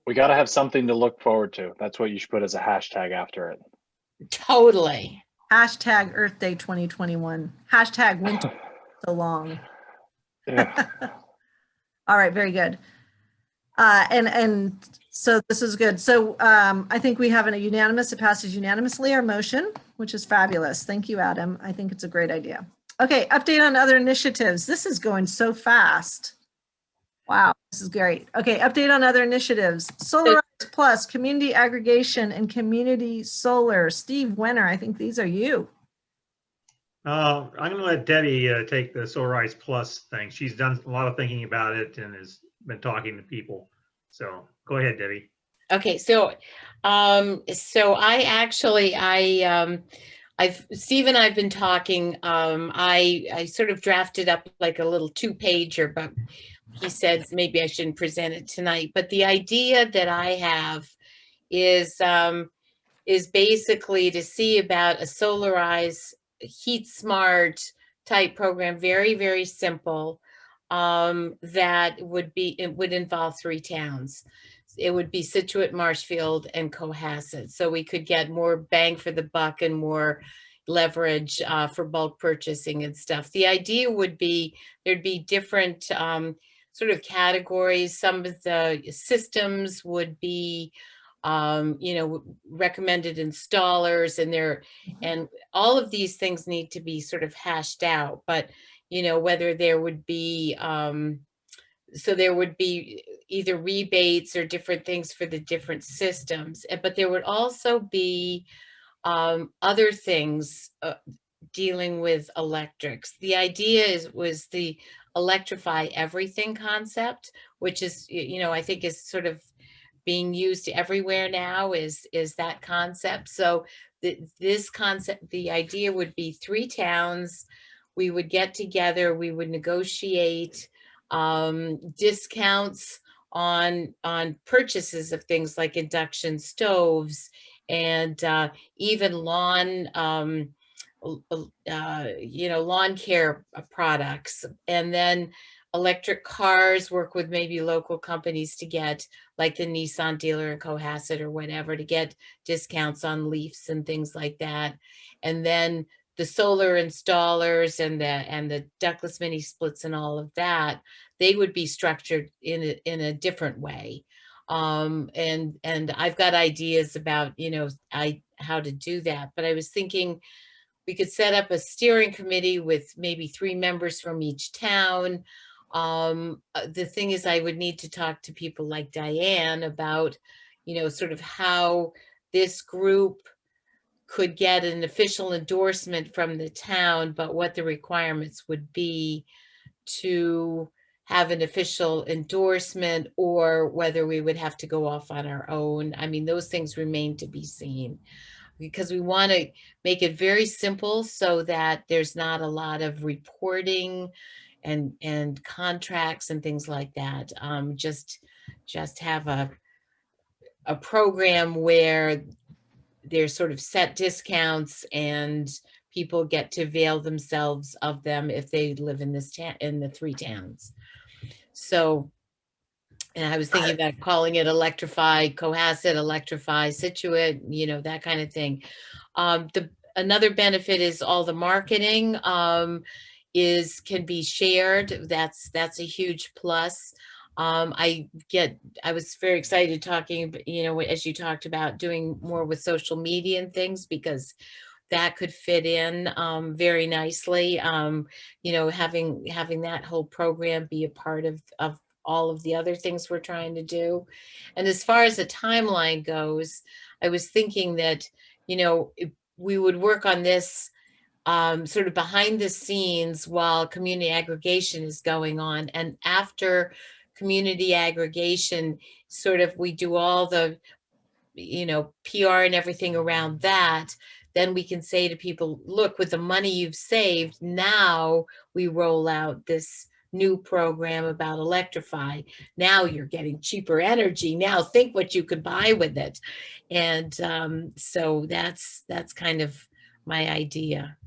We gotta have something to look forward to. That's what you should put as a hashtag after it. Totally. Hashtag Earth Day 2021. Hashtag winter so long. Yeah. All right, very good. And so this is good. So I think we have a unanimous, it passes unanimously, our motion, which is fabulous. Thank you, Adam. I think it's a great idea. Okay, update on other initiatives. This is going so fast. Wow, this is great. Okay, update on other initiatives. Solarize Plus, community aggregation and community solar. Steve Wenner, I think these are you. I'm going to let Debbie take the Solarize Plus thing. She's done a lot of thinking about it and has been talking to people. So go ahead, Debbie. Okay, so I actually Steve and I've been talking. I sort of drafted up like a little 2-pager, but he said maybe I shouldn't present it tonight. But the idea that I have is basically to see about a Solarize heat smart type program, very, very simple, that would involve 3 towns. It would be Situate, Marshfield, and Cohasset. So we could get more bang for the buck and more leverage for bulk purchasing and stuff. The idea would be there'd be different sort of categories. Some of the systems would be recommended installers, and all of these things need to be sort of hashed out. But whether there would be so there would be either rebates or different things for the different systems, but there would also be other things dealing with electrics. The idea was the electrify everything concept, which is, I think is sort of being used everywhere now, is that concept. So this concept, the idea would be 3 towns. We would get together, we would negotiate discounts on purchases of things like induction stoves and even lawn lawn care products. And then electric cars, work with maybe local companies to get, like the Nissan dealer in Cohasset or whatever, to get discounts on Leafs and things like that. And then the solar installers and the ductless mini splits and all of that, they would be structured in a different way. And I've got ideas about, how to do that. But I was thinking we could set up a steering committee with maybe 3 members from each town. The thing is, I would need to talk to people like Diane about, sort of how this group could get an official endorsement from the town, but what the requirements would be to have an official endorsement, or whether we would have to go off on our own. I mean, those things remain to be seen, because we want to make it very simple so that there's not a lot of reporting and contracts and things like that. Just have a program where there's sort of set discounts and people get to avail themselves of them if they live in this town, in the 3 towns. So, and I was thinking about calling it Electrify Cohasset, Electrify Situate, that kind of thing. Another benefit is all the marketing can be shared. That's a huge plus. I was very excited talking, as you talked about doing more with social media and things, because that could fit in very nicely. Having that whole program be a part of all of the other things we're trying to do. And as far as the timeline goes, I was thinking that, we would work on this sort of behind the scenes while community aggregation is going on. And after community aggregation, sort of we do all the, PR and everything around that, then we can say to people, look, with the money you've saved, now we roll out this new program about Electrify. Now you're getting cheaper energy. Now think what you could buy with it. And so that's kind of my idea.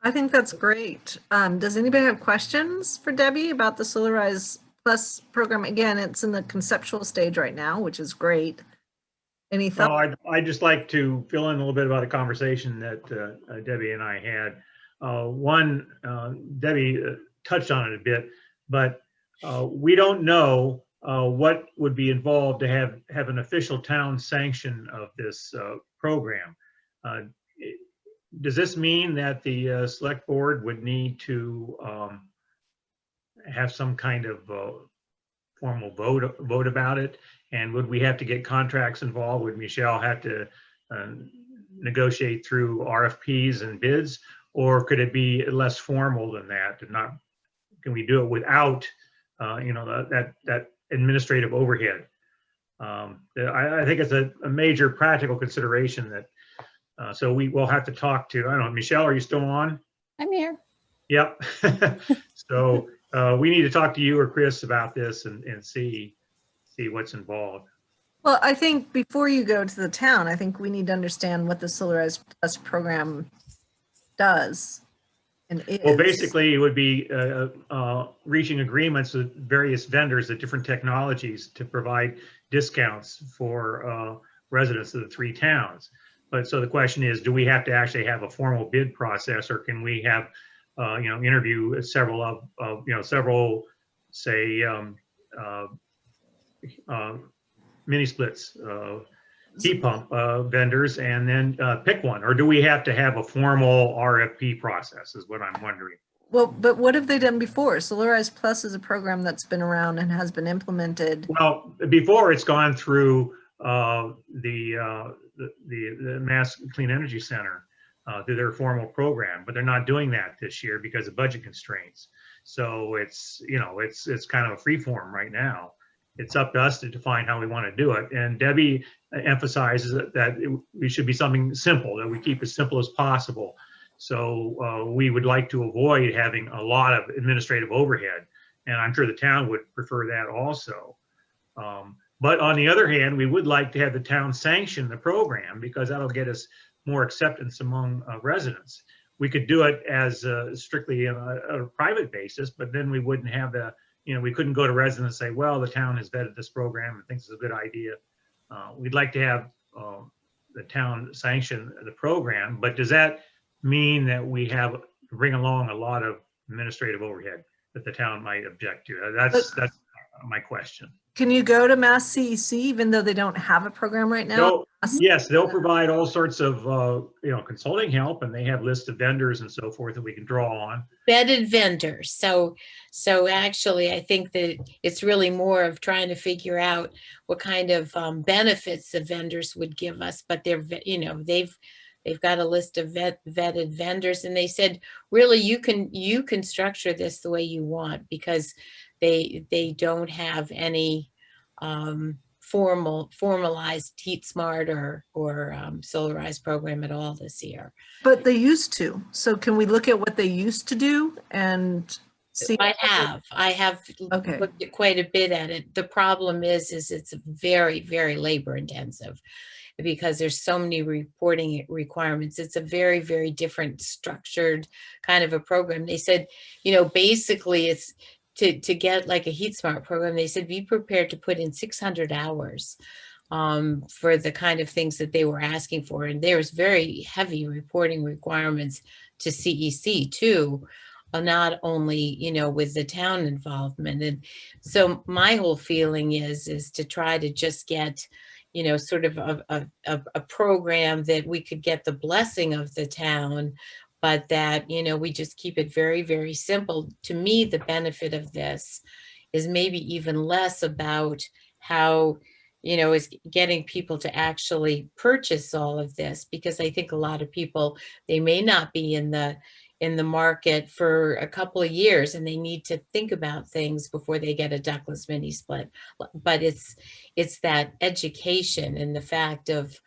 I think that's great. Does anybody have questions for Debbie about the Solarize Plus program? Again, it's in the conceptual stage right now, which is great. Any thoughts? I'd just like to fill in a little bit about a conversation that Debbie and I had. One, Debbie touched on it a bit, but we don't know what would be involved to have an official town sanction of this program. Does this mean that the select board would need to have some kind of formal vote about it? And would we have to get contracts involved? Would Michelle have to negotiate through RFPs and bids, or could it be less formal than that? And can we do it without, that administrative overhead? I think it's a major practical consideration that. So we will have to talk to. I don't know, Michelle, are you still on? I'm here. Yep. So we need to talk to you or Chris about this and see what's involved. Well, I think before you go to the town, I think we need to understand what the Solarize Plus program does and is. Well, basically, it would be reaching agreements with various vendors at different technologies to provide discounts for residents of the 3 towns. But so the question is, do we have to actually have a formal bid process, or can we have, interview several several, say, mini splits, heat pump vendors, and then pick one? Or do we have to have a formal RFP process, is what I'm wondering. Well, but what have they done before? Solarize Plus is a program that's been around and has been implemented. Well, before it's gone through the Mass Clean Energy Center through their formal program, but they're not doing that this year because of budget constraints. So it's kind of a free form right now. It's up to us to define how we want to do it. And Debbie emphasizes that we should be something simple, that we keep as simple as possible. So we would like to avoid having a lot of administrative overhead. And I'm sure the town would prefer that also. But on the other hand, we would like to have the town sanction the program, because that'll get us more acceptance among residents. We could do it as strictly on a private basis, but then we wouldn't have we couldn't go to residents and say, well, the town has vetted this program and thinks it's a good idea. We'd like to have the town sanction the program, but does that mean that we have to bring along a lot of administrative overhead that the town might object to? That's my question. Can you go to Mass CEC even though they don't have a program right now? Yes, they'll provide all sorts of, consulting help, and they have lists of vendors and so forth that we can draw on. Vetted vendors. So actually, I think that it's really more of trying to figure out what kind of benefits the vendors would give us, but they've got a list of vetted vendors, and they said, really, you can structure this the way you want, because they don't have any formalized Heat Smart or Solarize program at all this year. But they used to. So can we look at what they used to do and see? I have Okay. looked at quite a bit at it. The problem is it's very, very labor intensive, because there's so many reporting requirements. It's a very, very different structured kind of a program. They said, basically it's to get like a Heat Smart program, they said, be prepared to put in 600 hours for the kind of things that they were asking for. And there's very heavy reporting requirements to CEC too, not only, with the town involvement. And so my whole feeling is to try to just get, sort of a program that we could get the blessing of the town, but that, we just keep it very, very simple. To me, the benefit of this is maybe even less about how, is getting people to actually purchase all of this, because I think a lot of people, they may not be in the market for a couple of years, and they need to think about things before they get a ductless mini split. But it's that education and the fact of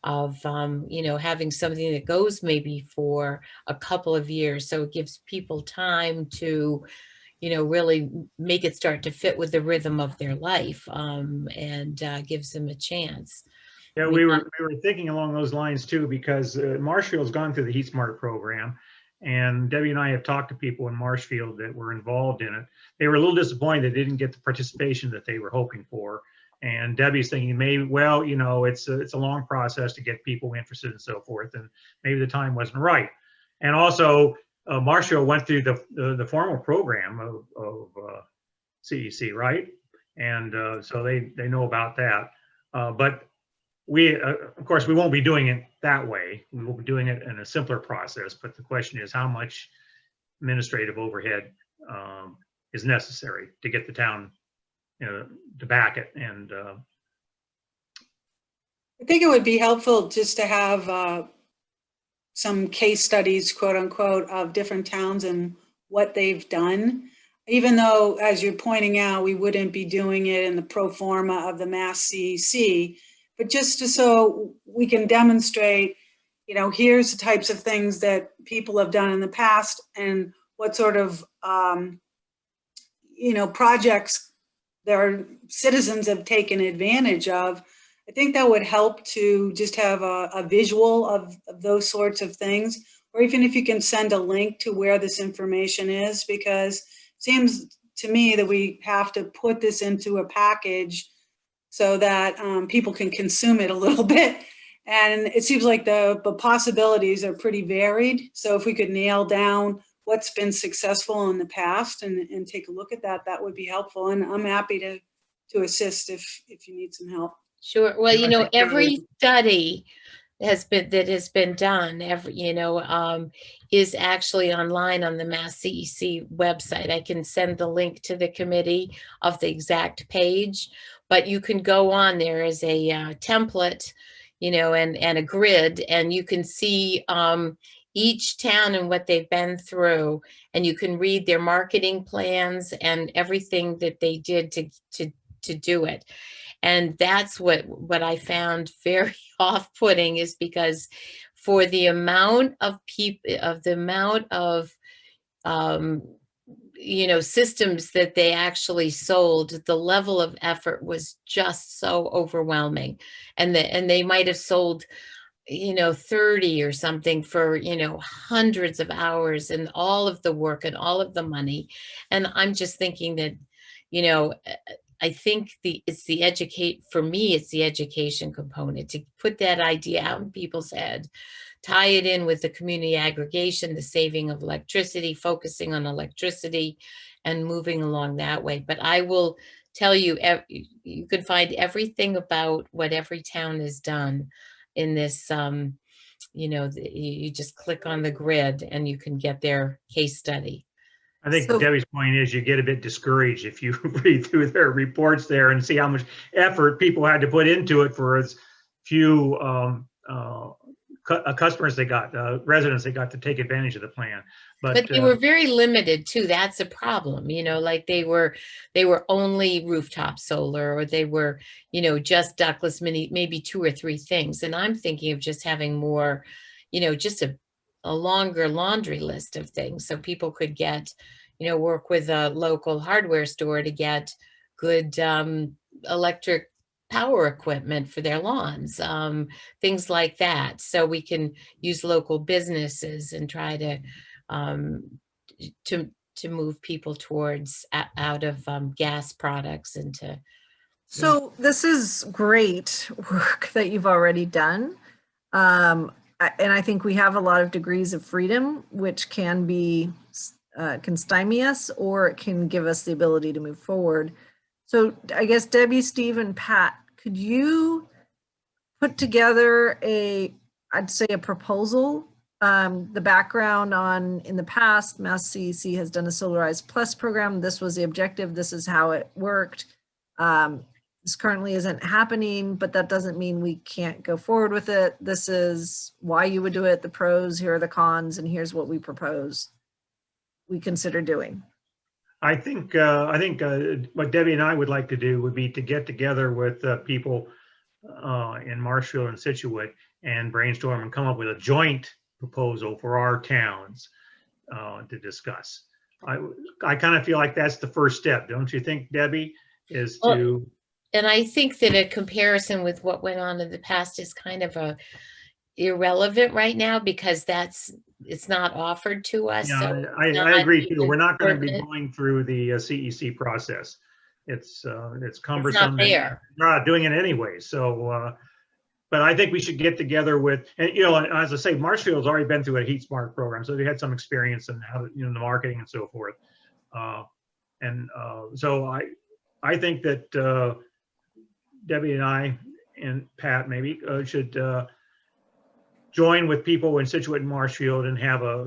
having something that goes maybe for a couple of years, so it gives people time to really make it start to fit with the rhythm of their life, and gives them a chance. Yeah, we were thinking along those lines too, because Marshfield's gone through the Heat Smart program, and Debbie and I have talked to people in Marshfield that were involved in it. They were a little disappointed they didn't get the participation that they were hoping for. And Debbie's thinking, it's a long process to get people interested and so forth, and maybe the time wasn't right. And also, Marshfield went through the formal program of CEC, right? And so they know about that. But we, of course, we won't be doing it that way. We will be doing it in a simpler process. But the question is, how much administrative overhead is necessary to get the town, to back it? And I think it would be helpful just to have some case studies, quote unquote, of different towns and what they've done. Even though, as you're pointing out, we wouldn't be doing it in the pro forma of the Mass CEC, but just so we can demonstrate, here's the types of things that people have done in the past and what sort of, projects their citizens have taken advantage of. I think that would help to just have a visual of those sorts of things, or even if you can send a link to where this information is, because it seems to me that we have to put this into a package so that people can consume it a little bit. And it seems like the possibilities are pretty varied. So if we could nail down what's been successful in the past and take a look at that, that would be helpful. And I'm happy to assist if you need some help. Sure. Well, every study that has been done, is actually online on the Mass CEC website. I can send the link to the committee of the exact page, but you can go on there as a template, and a grid, and you can see each town and what they've been through, and you can read their marketing plans and everything that they did to do it. And that's what I found very off-putting, is because for the amount of systems that they actually sold, the level of effort was just so overwhelming. And they might have sold 30 or something for, hundreds of hours and all of the work and all of the money. And I'm just thinking that, I think for me, it's the education component, to put that idea out in people's head, tie it in with the community aggregation, the saving of electricity, focusing on electricity and moving along that way. But I will tell you, you can find everything about what every town has done in this, you just click on the grid and you can get their case study. I think So- Debbie's point is you get a bit discouraged if you read through their reports there and see how much effort people had to put into it for as few customers they got, residents they got to take advantage of the plan. But they were very limited too. That's a problem, like they were only rooftop solar, or they were, just ductless mini, maybe 2 or 3 things. And I'm thinking of just having more, just a longer laundry list of things so people could get, work with a local hardware store to get good electric power equipment for their lawns, things like that. So we can use local businesses and try to move people towards out of gas products into. So this is great work that you've already done. And I think we have a lot of degrees of freedom, which can be, can stymie us, or it can give us the ability to move forward. So I guess Debbie, Steve, and Pat, could you put together I'd say a proposal? The background on, in the past, Mass CEC has done a Solarized Plus program. This was the objective. This is how it worked. This currently isn't happening, but that doesn't mean we can't go forward with it. This is why you would do it, the pros, here are the cons, and here's what we propose we consider doing. I think what Debbie and I would like to do would be to get together with people in Marshfield and Scituate and brainstorm and come up with a joint proposal for our towns to discuss. I kind of feel like that's the first step, don't you think, Debbie? Is to. And I think that a comparison with what went on in the past is kind of irrelevant right now, because it's not offered to us. Yeah, so I agree too. We're not going to be going through the CEC process. It's cumbersome. It's not there. We're not doing it anyway. So, but I think we should get together with, and as I say, Marshfield's already been through a Heat Smart program, so they had some experience in how the marketing and so forth. So I think that Debbie and I and Pat maybe should join with people in Scituate and Marshfield and have a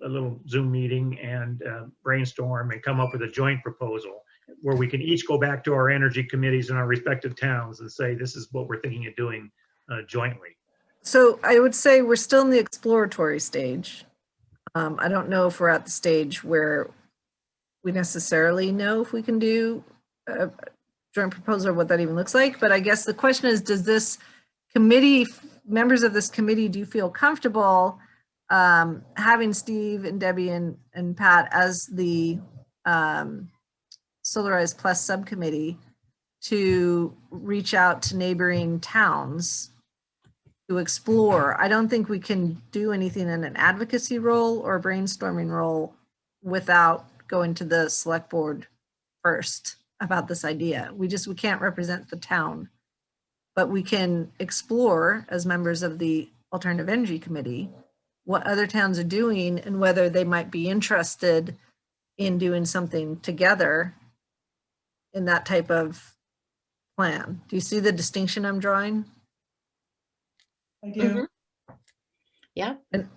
little Zoom meeting and brainstorm and come up with a joint proposal where we can each go back to our energy committees in our respective towns and say, this is what we're thinking of doing jointly. So I would say we're still in the exploratory stage. I don't know if we're at the stage where we necessarily know if we can do a joint proposal or what that even looks like. But I guess the question is, does this committee, members of this committee, do you feel comfortable having Steve and Debbie and Pat as the Solarized Plus subcommittee to reach out to neighboring towns to explore? I don't think we can do anything in an advocacy role or brainstorming role without going to the select board first about this idea. We can't represent the town, but we can explore as members of the Alternative Energy Committee what other towns are doing and whether they might be interested in doing something together in that type of plan. Do you see the distinction I'm drawing? I do. Mhm. Yeah. And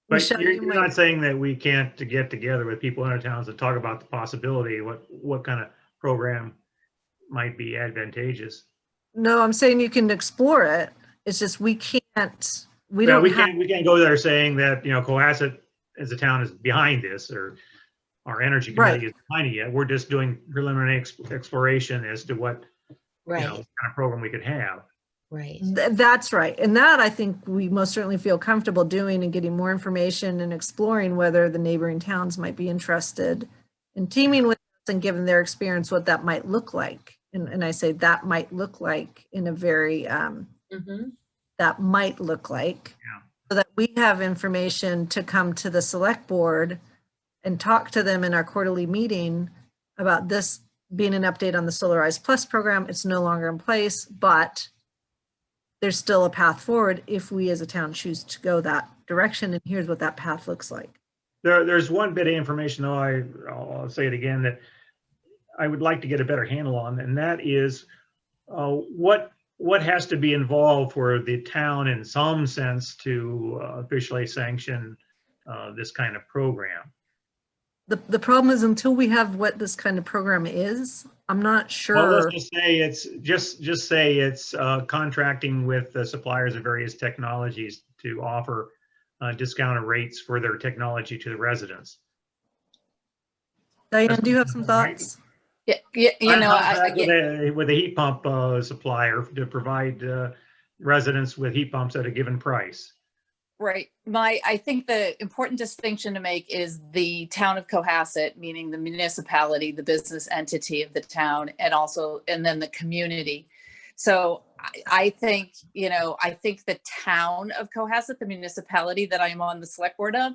But Michelle, you're you might- not saying that we can't get together with people in our towns and talk about the possibility, what kind of program might be advantageous. No, I'm saying you can explore it. It's just we can't. We don't we have. can't go there saying that Cohasset as a town is behind this, or our energy committee is behind it yet. We're just doing preliminary exploration as to what Right. kind of program we could have. Right. That's right. And that I think we most certainly feel comfortable doing and getting more information and exploring whether the neighboring towns might be interested in teaming with us and given their experience what that might look like. And I say that might look like in a very, Mhm. that might look like, so that we have information to come to the select board and talk to them in our quarterly meeting about this being an update on the Solarized Plus program. It's no longer in place, but there's still a path forward if we as a town choose to go that direction. And here's what that path looks like. There's one bit of information, though, I'll say it again, that I would like to get a better handle on, and that is what has to be involved for the town in some sense to officially sanction this kind of program. The problem is until we have what this kind of program is, I'm not Well, sure. let's just say just say it's contracting with the suppliers of various technologies to offer discounted rates for their technology to the residents. Diane, do you have some thoughts? Yeah, Contract with a heat pump supplier to provide residents with heat pumps at a given price. right. I think the important distinction to make is the town of Cohasset, meaning the municipality, the business entity of the town, and then the community. So I think, I think the town of Cohasset, the municipality that I'm on the select board of,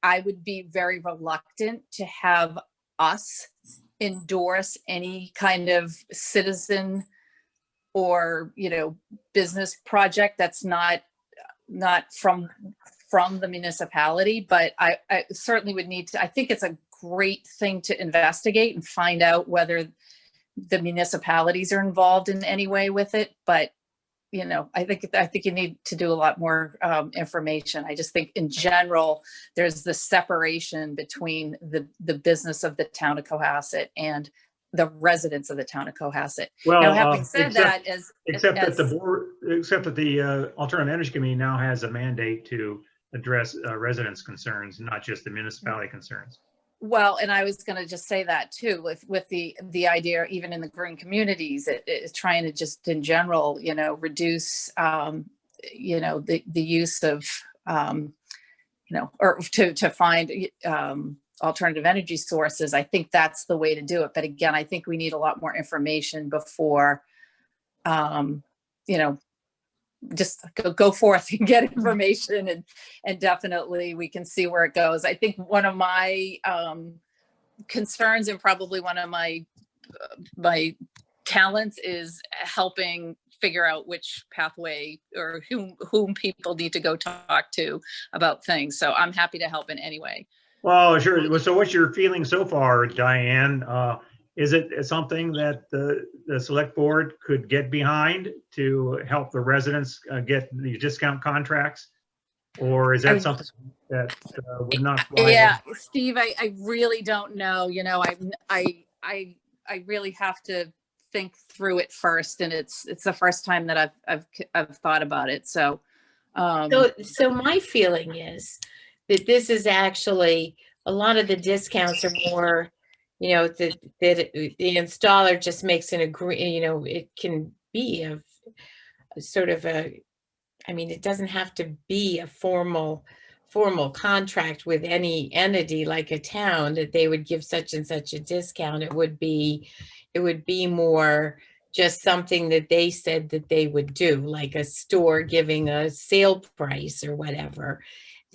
I would be very reluctant to have us endorse any kind of citizen or, business project that's not from the municipality. But I certainly would need to, I think it's a great thing to investigate and find out whether the municipalities are involved in any way with it. But I think you need to do a lot more information. I just think in general, there's the separation between the business of the town of Cohasset and the residents of the town of Cohasset. Well, now, having said except that, the Alternative Energy Committee now has a mandate to address residents' concerns, not just the municipality concerns. well, and I was going to just say that too, with the idea, even in the green communities, it's trying to just in general, reduce, the use of, or to find alternative energy sources. I think that's the way to do it. But again, I think we need a lot more information before, just go forth and get information, and definitely we can see where it goes. I think one of my concerns and probably one of my talents is helping figure out which pathway or whom people need to go talk to about things. So I'm happy to help in any way. Well, sure. So what's your feeling so far, Diane? Is it something that the select board could get behind to help the residents get these discount contracts? Or is that something that would not fly? Yeah, Steve, I really don't know. I really have to think through it first, and it's the first time that I've thought about it. So my feeling is that this is actually, a lot of the discounts are more, that the installer just makes an it can be a sort of it doesn't have to be a formal contract with any entity like a town that they would give such and such a discount. It would be more just something that they said that they would do, like a store giving a sale price or whatever.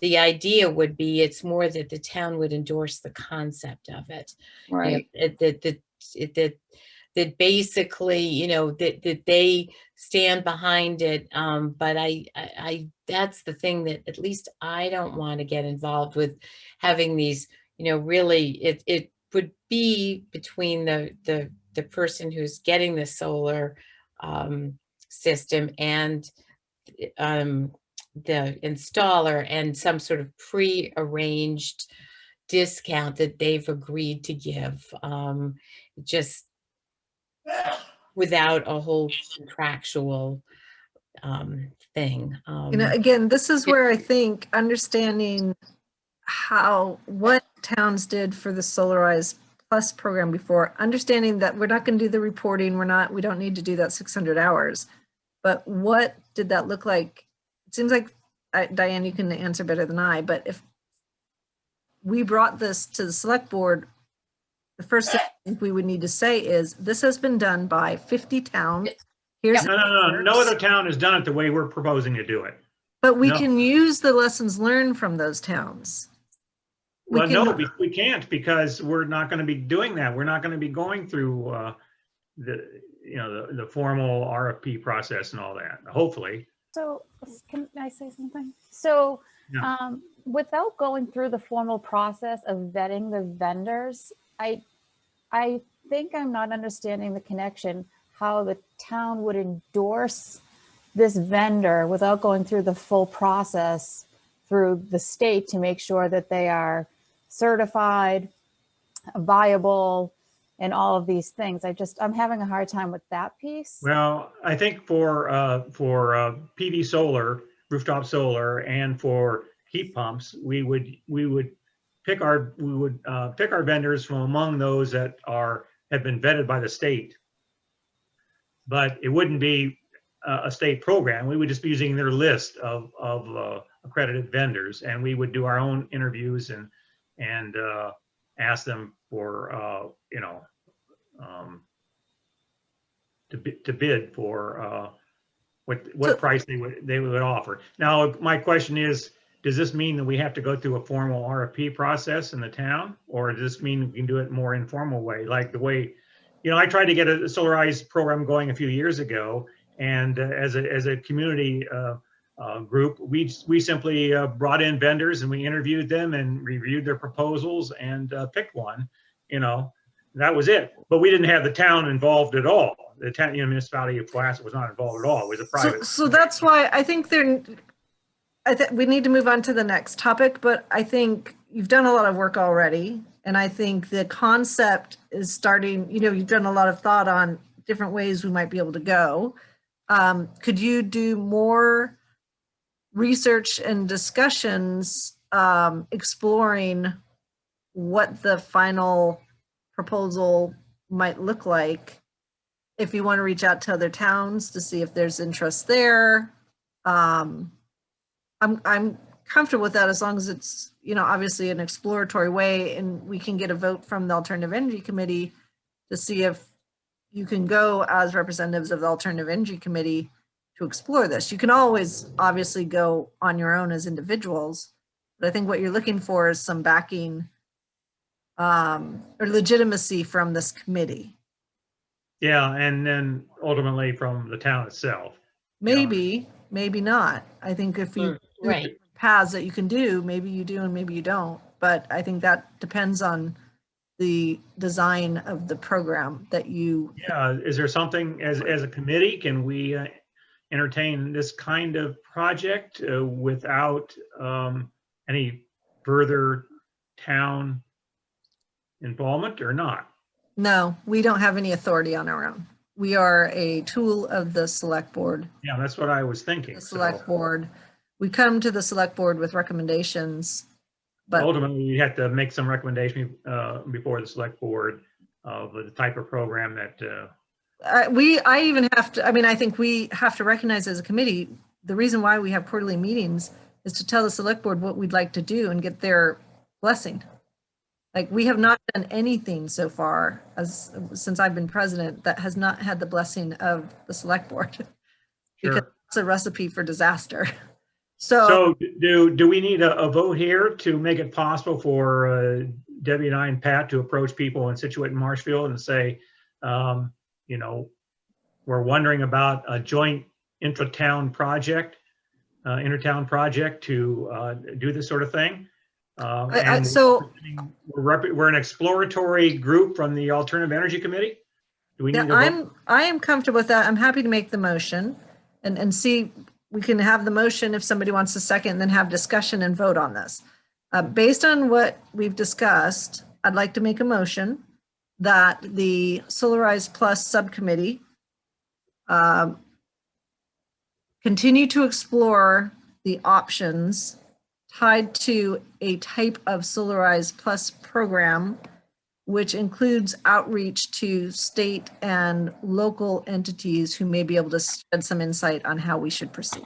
The idea would be, it's more that the town would endorse the concept of it. right. That basically, that they stand behind it. But I that's the thing that at least I don't want to get involved with, having these, really, it would be between the person who's getting the solar system and the installer, and some sort of pre-arranged discount that they've agreed to give, just without a whole contractual thing. Again, this is where I think understanding what towns did for the Solarize Plus program before, understanding that we're not going to do the reporting, we don't need to do that 600 hours, but what did that look like? It seems like, Diane, you can answer better than I, but if we brought this to the select board, the first thing I think we would need to say is, this has been done by 50 towns. Here's No other town has done it the way we're proposing to do it. But we can use the lessons learned from those towns. We can't, because we're not going to be doing that. We're not going to be going through the formal RFP process and all that, hopefully. So can I say something? So Yeah. Without going through the formal process of vetting the vendors, I think I'm not understanding the connection, how the town would endorse this vendor without going through the full process through the state to make sure that they are certified, viable, and all of these things. I'm having a hard time with that piece. Well, I think for PV solar, rooftop solar, and for heat pumps, we would pick our vendors from among those that have been vetted by the state. But it wouldn't be a state program. We would just be using their list of accredited vendors, and we would do our own interviews and ask them for to bid for what price they would offer. Now, my question is, does this mean that we have to go through a formal RFP process in the town, or does this mean we can do it more informal way, like the way, I tried to get a Solarize program going a few years ago, and as a community group, we simply brought in vendors and we interviewed them and reviewed their proposals and picked one. That was it. But we didn't have the town involved at all. The town, municipality of Cohasset was not involved at all. It was a private. So that's why I think we need to move on to the next topic, but I think you've done a lot of work already. And I think the concept is starting, you've done a lot of thought on different ways we might be able to go. Could you do more research and discussions exploring what the final proposal might look like? If you want to reach out to other towns to see if there's interest there, I'm comfortable with that as long as it's, obviously an exploratory way, and we can get a vote from the Alternative Energy Committee to see if you can go as representatives of the Alternative Energy Committee to explore this. You can always obviously go on your own as individuals, but I think what you're looking for is some backing or legitimacy from this committee. Yeah, and then ultimately from the town itself. Maybe not. I think if you right. paths that you can do, maybe you do and maybe you don't. But I think that depends on the design of the program that you. Yeah, is there something as a committee, can we entertain this kind of project without any further town involvement or not? No, we don't have any authority on our own. We are a tool of the select board. Yeah, that's what I was thinking. The select board. We come to the select board with recommendations, but ultimately we have to make some recommendation before the select board of the type of program that I even have to, I think we have to recognize as a committee, the reason why we have quarterly meetings is to tell the select board what we'd like to do and get their blessing. Like, we have not done anything so far since I've been president that has not had the blessing of the select board. Sure. Because it's a recipe for disaster. So do we need a vote here to make it possible for Debbie and I and Pat to approach people in Scituate and Marshfield and say, we're wondering about a joint intertown project to do this sort of thing? So we're an exploratory group from the Alternative Energy Committee. Do we need to vote? I am comfortable with that. I'm happy to make the motion and see, we can have the motion if somebody wants a second, and then have discussion and vote on this. Based on what we've discussed, I'd like to make a motion that the Solarize Plus subcommittee continue to explore the options tied to a type of Solarize Plus program, which includes outreach to state and local entities who may be able to shed some insight on how we should proceed.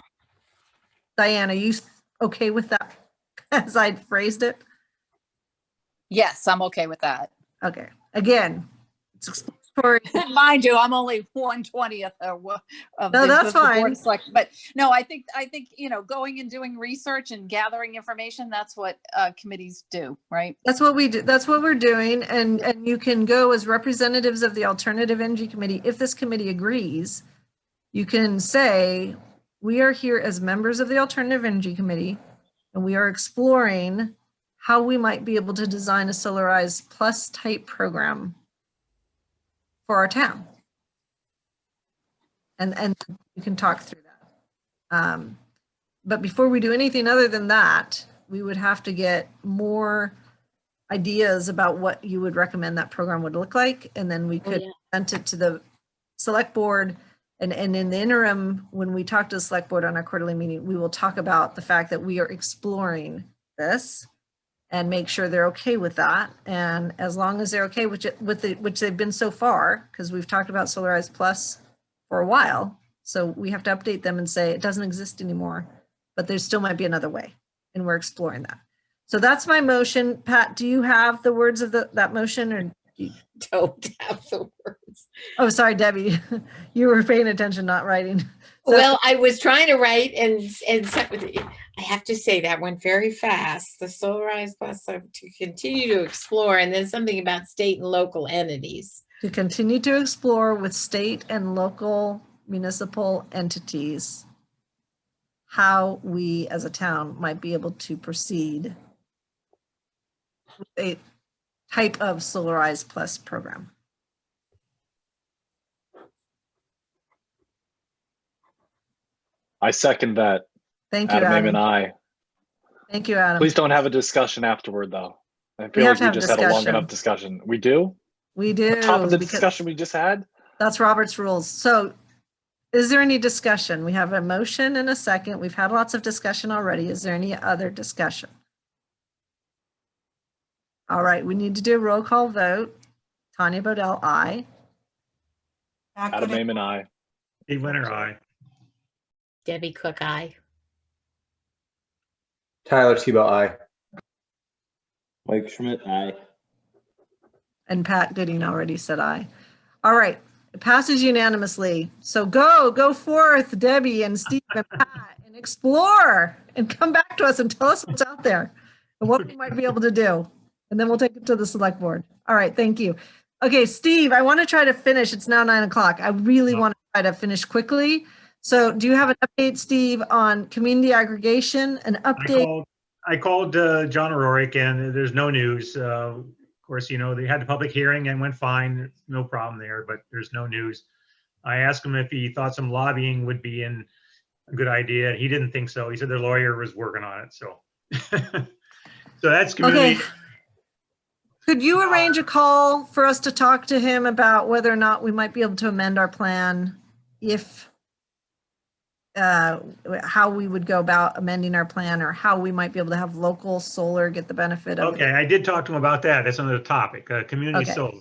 Diane, are you okay with that as I phrased it? Yes, I'm okay with that. Okay, again, it's exploratory. Mind you, I'm only 1/20th of No, that's the Board fine. of Select- But no, I think going and doing research and gathering information, that's what committees do, right? That's what we do. That's what we're doing. And you can go as representatives of the Alternative Energy Committee. If this committee agrees, you can say, we are here as members of the Alternative Energy Committee, and we are exploring how we might be able to design a Solarize Plus type program for our town. And you can talk through that. But before we do anything other than that, we would have to get more ideas about what you would recommend that program would look like. And then we could present it to the select board. And in the interim, when we talk to the select board on our quarterly meeting, we will talk about the fact that we are exploring this and make sure they're okay with that. And as long as they're okay with it, which they've been so far, because we've talked about Solarize Plus for a while. So we have to update them and say it doesn't exist anymore, but there still might be another way. And we're exploring that. So that's my motion. Pat, do you have the words of that motion, or Don't have the words. Oh, sorry, Debbie, you were paying attention, not writing. So, Well, I was trying to write and I have to say that went very fast. The Solarize Plus to continue to explore, and then something about state and local entities. to continue to explore with state and local municipal entities how we as a town might be able to proceed with a type of Solarize Plus program. I second that. Thank you, Adam Adam. and I. Thank you, Adam. Please don't have a discussion afterward, though. I feel have like to we have just had a long discussion. enough discussion. We do? We do. On top of the because discussion we just had? That's Robert's rules. So is there any discussion? We have a motion and a second. We've had lots of discussion already. Is there any other discussion? All right, we need to do a roll call vote. Tanya Bodell, aye. Adam Amon, I. Steve Winter, aye. Debbie Cook, aye. Tyler Tebow, aye. Mike Schmidt, aye. And Pat Gooding already said aye. All right, it passes unanimously. So go forth, Debbie and Steve and Pat, and explore and come back to us and tell us what's out there and what we might be able to do. And then we'll take it to the select board. All right, thank you. Okay, Steve, I want to try to finish. It's now 9 o'clock. I really want to try to finish quickly. So do you have an update, Steve, on community aggregation, an update? I called John Rorick, and there's no news. Of course, you know, they had the public hearing and went fine. No problem there, but there's no news. I asked him if he thought some lobbying would be a good idea. He didn't think so. He said their lawyer was working on it. So, so that's community. Okay. Could you arrange a call for us to talk to him about whether or not we might be able to amend our plan, if how we would go about amending our plan, or how we might be able to have local solar get the benefit of Okay, I did talk to him about that. That's another topic, community Okay. solar.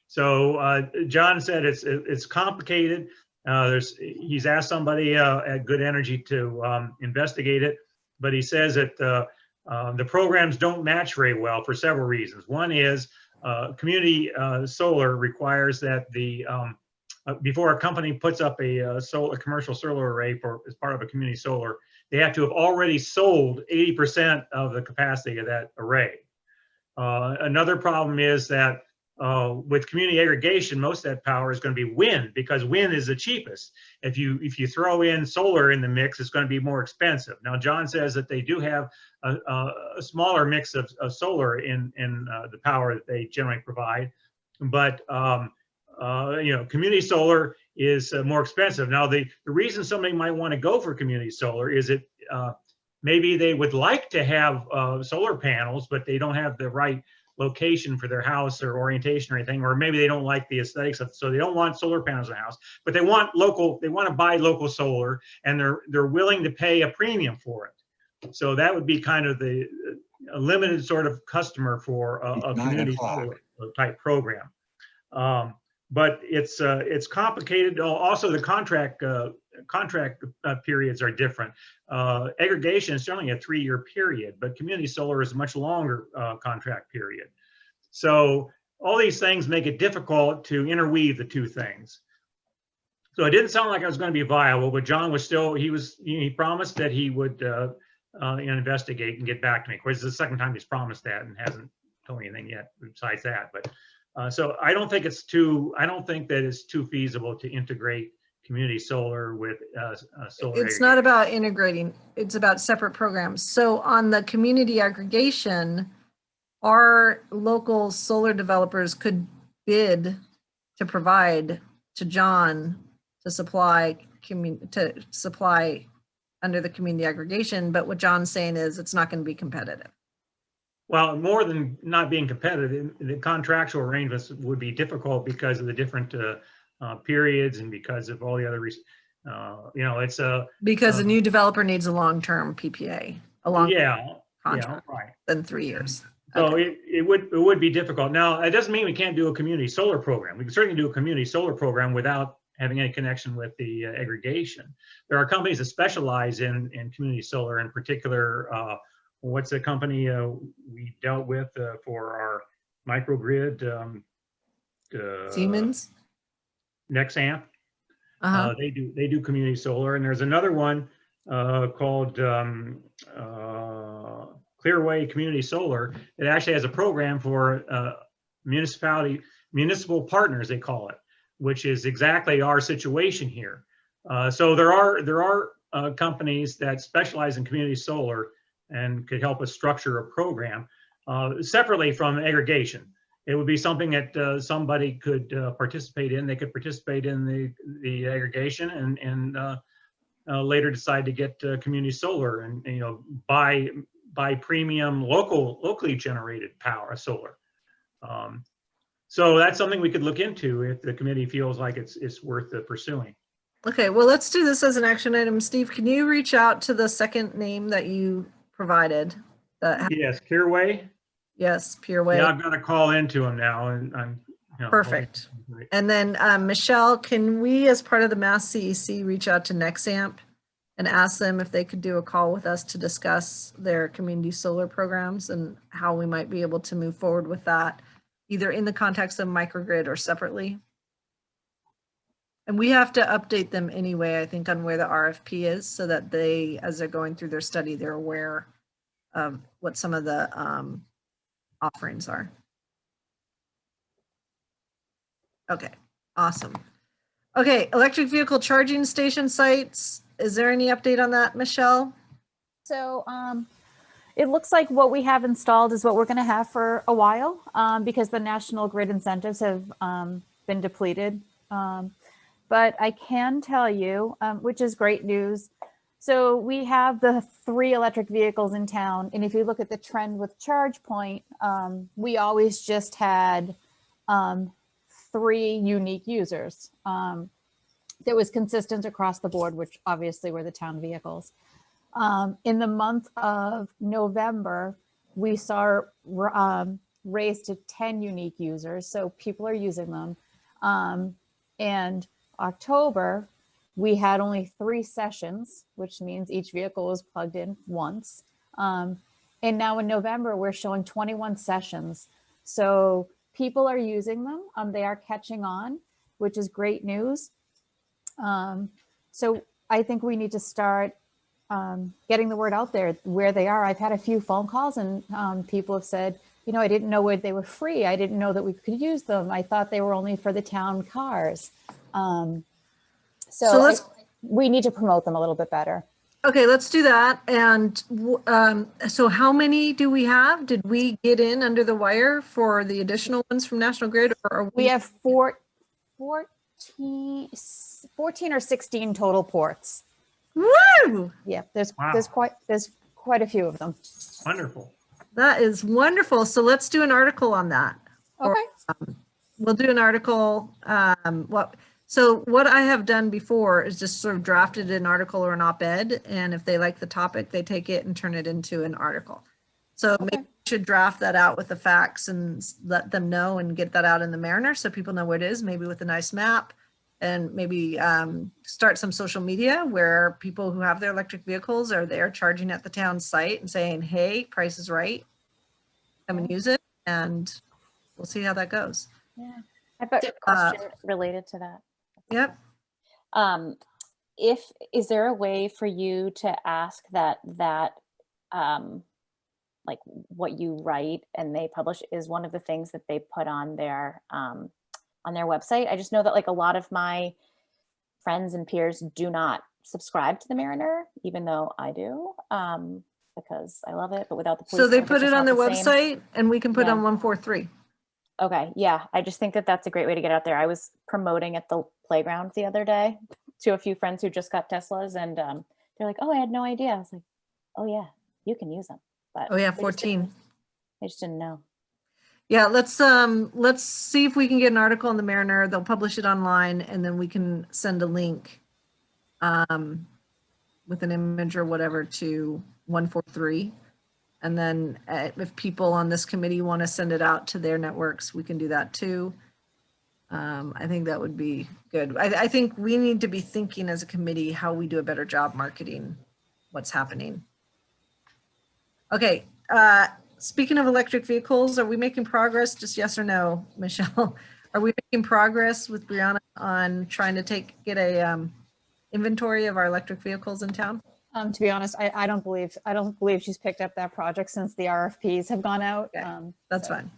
So John said it's complicated. He's asked somebody at Good Energy to investigate it, but he says that the programs don't match very well for several reasons. One is community solar requires that before a company puts up a commercial solar array as part of a community solar, they have to have already sold 80% of the capacity of that array. Another problem is that with community aggregation, most of that power is going to be wind, because wind is the cheapest. If you throw in solar in the mix, it's going to be more expensive. Now, John says that they do have a smaller mix of solar in the power that they generally provide, but you know, community solar is more expensive. Now, the reason somebody might want to go for community solar is that maybe they would like to have solar panels, but they don't have the right location for their house or orientation or anything, or maybe they don't like the aesthetics of, so they don't want solar panels in the house, but they want to buy local solar, and they're willing to pay a premium for it. So that would be kind of a limited sort of customer for a community solar type program. But it's complicated. Also, the contract periods are different. Aggregation is certainly a 3-year period, but community solar is a much longer contract period. So all these things make it difficult to interweave the two things. So it didn't sound like it was going to be viable, but John was still, he promised that he would investigate and get back to me. Of course, it's the second time he's promised that and hasn't told me anything yet besides that. But so I don't think that it's too feasible to integrate community solar with solar. It's not about integrating, it's about separate programs. So on the community aggregation, our local solar developers could bid to provide to John to supply under the community aggregation, but what John's saying is it's not going to be competitive. Well, more than not being competitive, the contractual arrangements would be difficult because of the different periods and because of all the other, it's a. Because the new developer needs a long-term PPA, a long contract right. than 3 years. So Okay. it would be difficult. Now, it doesn't mean we can't do a community solar program. We can certainly do a community solar program without having any connection with the aggregation. There are companies that specialize in community solar, in particular. What's the company we dealt with for our microgrid? Siemens. Nexamp. Uh-huh. They do community solar, and there's another one called Clearway Community Solar. It actually has a program for municipal partners, they call it, which is exactly our situation here. So there are companies that specialize in community solar and could help us structure a program separately from aggregation. It would be something that somebody could participate in. They could participate in the aggregation and later decide to get community solar and buy premium locally generated power solar. So that's something we could look into if the committee feels like it's worth pursuing. Okay, well, let's do this as an action item. Steve, can you reach out to the second name that you provided? Yes, Clearway. Yes, Pureway. Yeah, I've got to call into them now, and I'm perfect. And then Michelle, can we, as part of the Mass CEC, reach out to Nexamp and ask them if they could do a call with us to discuss their community solar programs and how we might be able to move forward with that, either in the context of microgrid or separately? And we have to update them anyway, I think, on where the RFP is so that they, as they're going through their study, they're aware of what some of the offerings are. Okay, awesome. Okay, electric vehicle charging station sites. Is there any update on that, Michelle? So it looks like what we have installed is what we're going to have for a while because the national grid incentives have been depleted. But I can tell you, which is great news. So we have the 3 electric vehicles in town. And if you look at the trend with ChargePoint, we always just had 3 unique users. That was consistent across the board, which obviously were the town vehicles. In the month of November, we saw raised to 10 unique users. So people are using them. And October, we had only 3 sessions, which means each vehicle was plugged in once. And now in November, we're showing 21 sessions. So people are using them. They are catching on, which is great news. So I think we need to start getting the word out there where they are. I've had a few phone calls and people have said, I didn't know where they were free. I didn't know that we could use them. I thought they were only for the town cars. So we need to promote them a little bit better. Okay, let's do that. And so how many do we have? Did we get in under the wire for the additional ones from National Grid? Or we have 14 or 16 total ports. Woo! Yeah, there's quite a few of them. Wonderful. That is wonderful. So let's do an article on that. Okay. We'll do an article. So what I have done before is just sort of drafted an article or an op-ed, and if they like the topic, they take it and turn it into an article. So maybe we should draft that out with the facts and let them know and get that out in the Mariner so people know what it is, maybe with a nice map, and maybe start some social media where people who have their electric vehicles are there charging at the town site and saying, hey, price is right, come and use it, and we'll see how that goes. Yeah, I've got a question related to that. Yep. Is there a way for you to ask that like what you write and they publish is one of the things that they put on their website? I just know that like a lot of my friends and peers do not subscribe to the Mariner, even though I do, because I love it, but without the police. So they put it on their website and we can put on 143. Okay, yeah, I just think that that's a great way to get out there. I was promoting at the playground the other day to a few friends who just got Teslas, and they're like, "Oh, I had no idea." I was like, "Oh yeah, you can use them." But Oh yeah, they just didn't- 14. They just didn't know. Yeah, let's see if we can get an article in the Mariner. They'll publish it online, and then we can send a link with an image or whatever to 143. And then if people on this committee want to send it out to their networks, we can do that too. I think that would be good. I think we need to be thinking as a committee how we do a better job marketing what's happening. Okay, speaking of electric vehicles, are we making progress? Just yes or no, Michelle? Are we making progress with Brianna on trying to get a inventory of our electric vehicles in town? To be honest, I don't believe she's picked up that project since the RFPs have gone out. Okay, that's fine.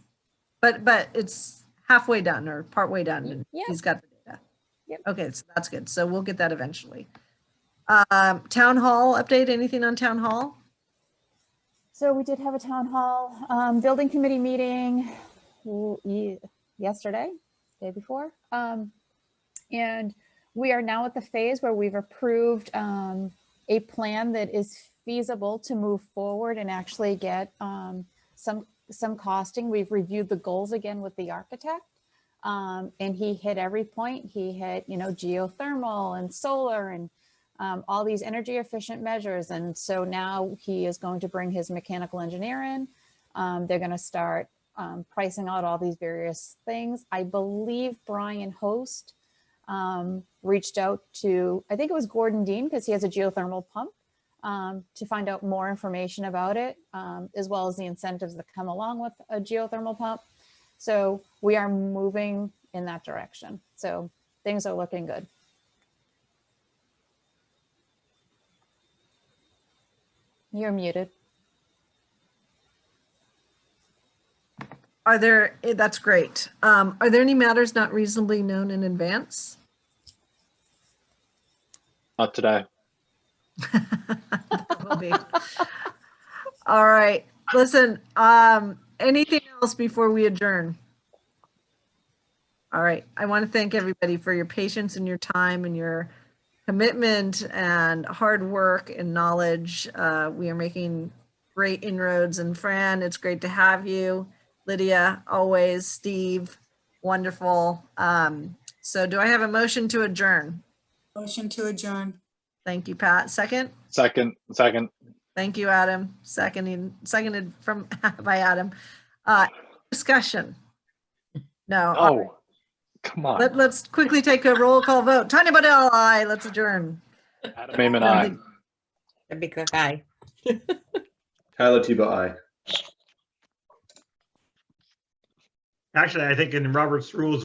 But it's halfway done or partway done, and Yeah. he's got the data. Yep. Okay, so that's good. So we'll get that eventually. Town hall update, anything on town hall? So we did have a town hall, building committee meeting yesterday, day before. And we are now at the phase where we've approved a plan that is feasible to move forward and actually get some costing. We've reviewed the goals again with the architect, and he hit every point. He hit, geothermal and solar and all these energy efficient measures. And so now he is going to bring his mechanical engineer in. They're going to start pricing out all these various things. I believe Brian Host reached out to, I think it was Gordon Dean, because he has a geothermal pump, to find out more information about it, as well as the incentives that come along with a geothermal pump. So we are moving in that direction. So things are looking good. You're muted. That's great. Are there any matters not reasonably known in advance? Not today. Will be. All right, listen, anything else before we adjourn? All right, I want to thank everybody for your patience and your time and your commitment and hard work and knowledge. We are making great inroads, and Fran, it's great to have you. Lydia, always. Steve, wonderful. So do I have a motion to adjourn? Motion to adjourn. Thank you, Pat. Second? Second. Thank you, Adam. Seconded by Adam. Discussion? No. All right. Oh, come on. Let's quickly take a roll call vote. Tanya Bodell, aye. Let's adjourn. Adam Amon, aye. Debbie Cook, aye. Tyler Tebow, aye. Actually, I think in Robert's rules,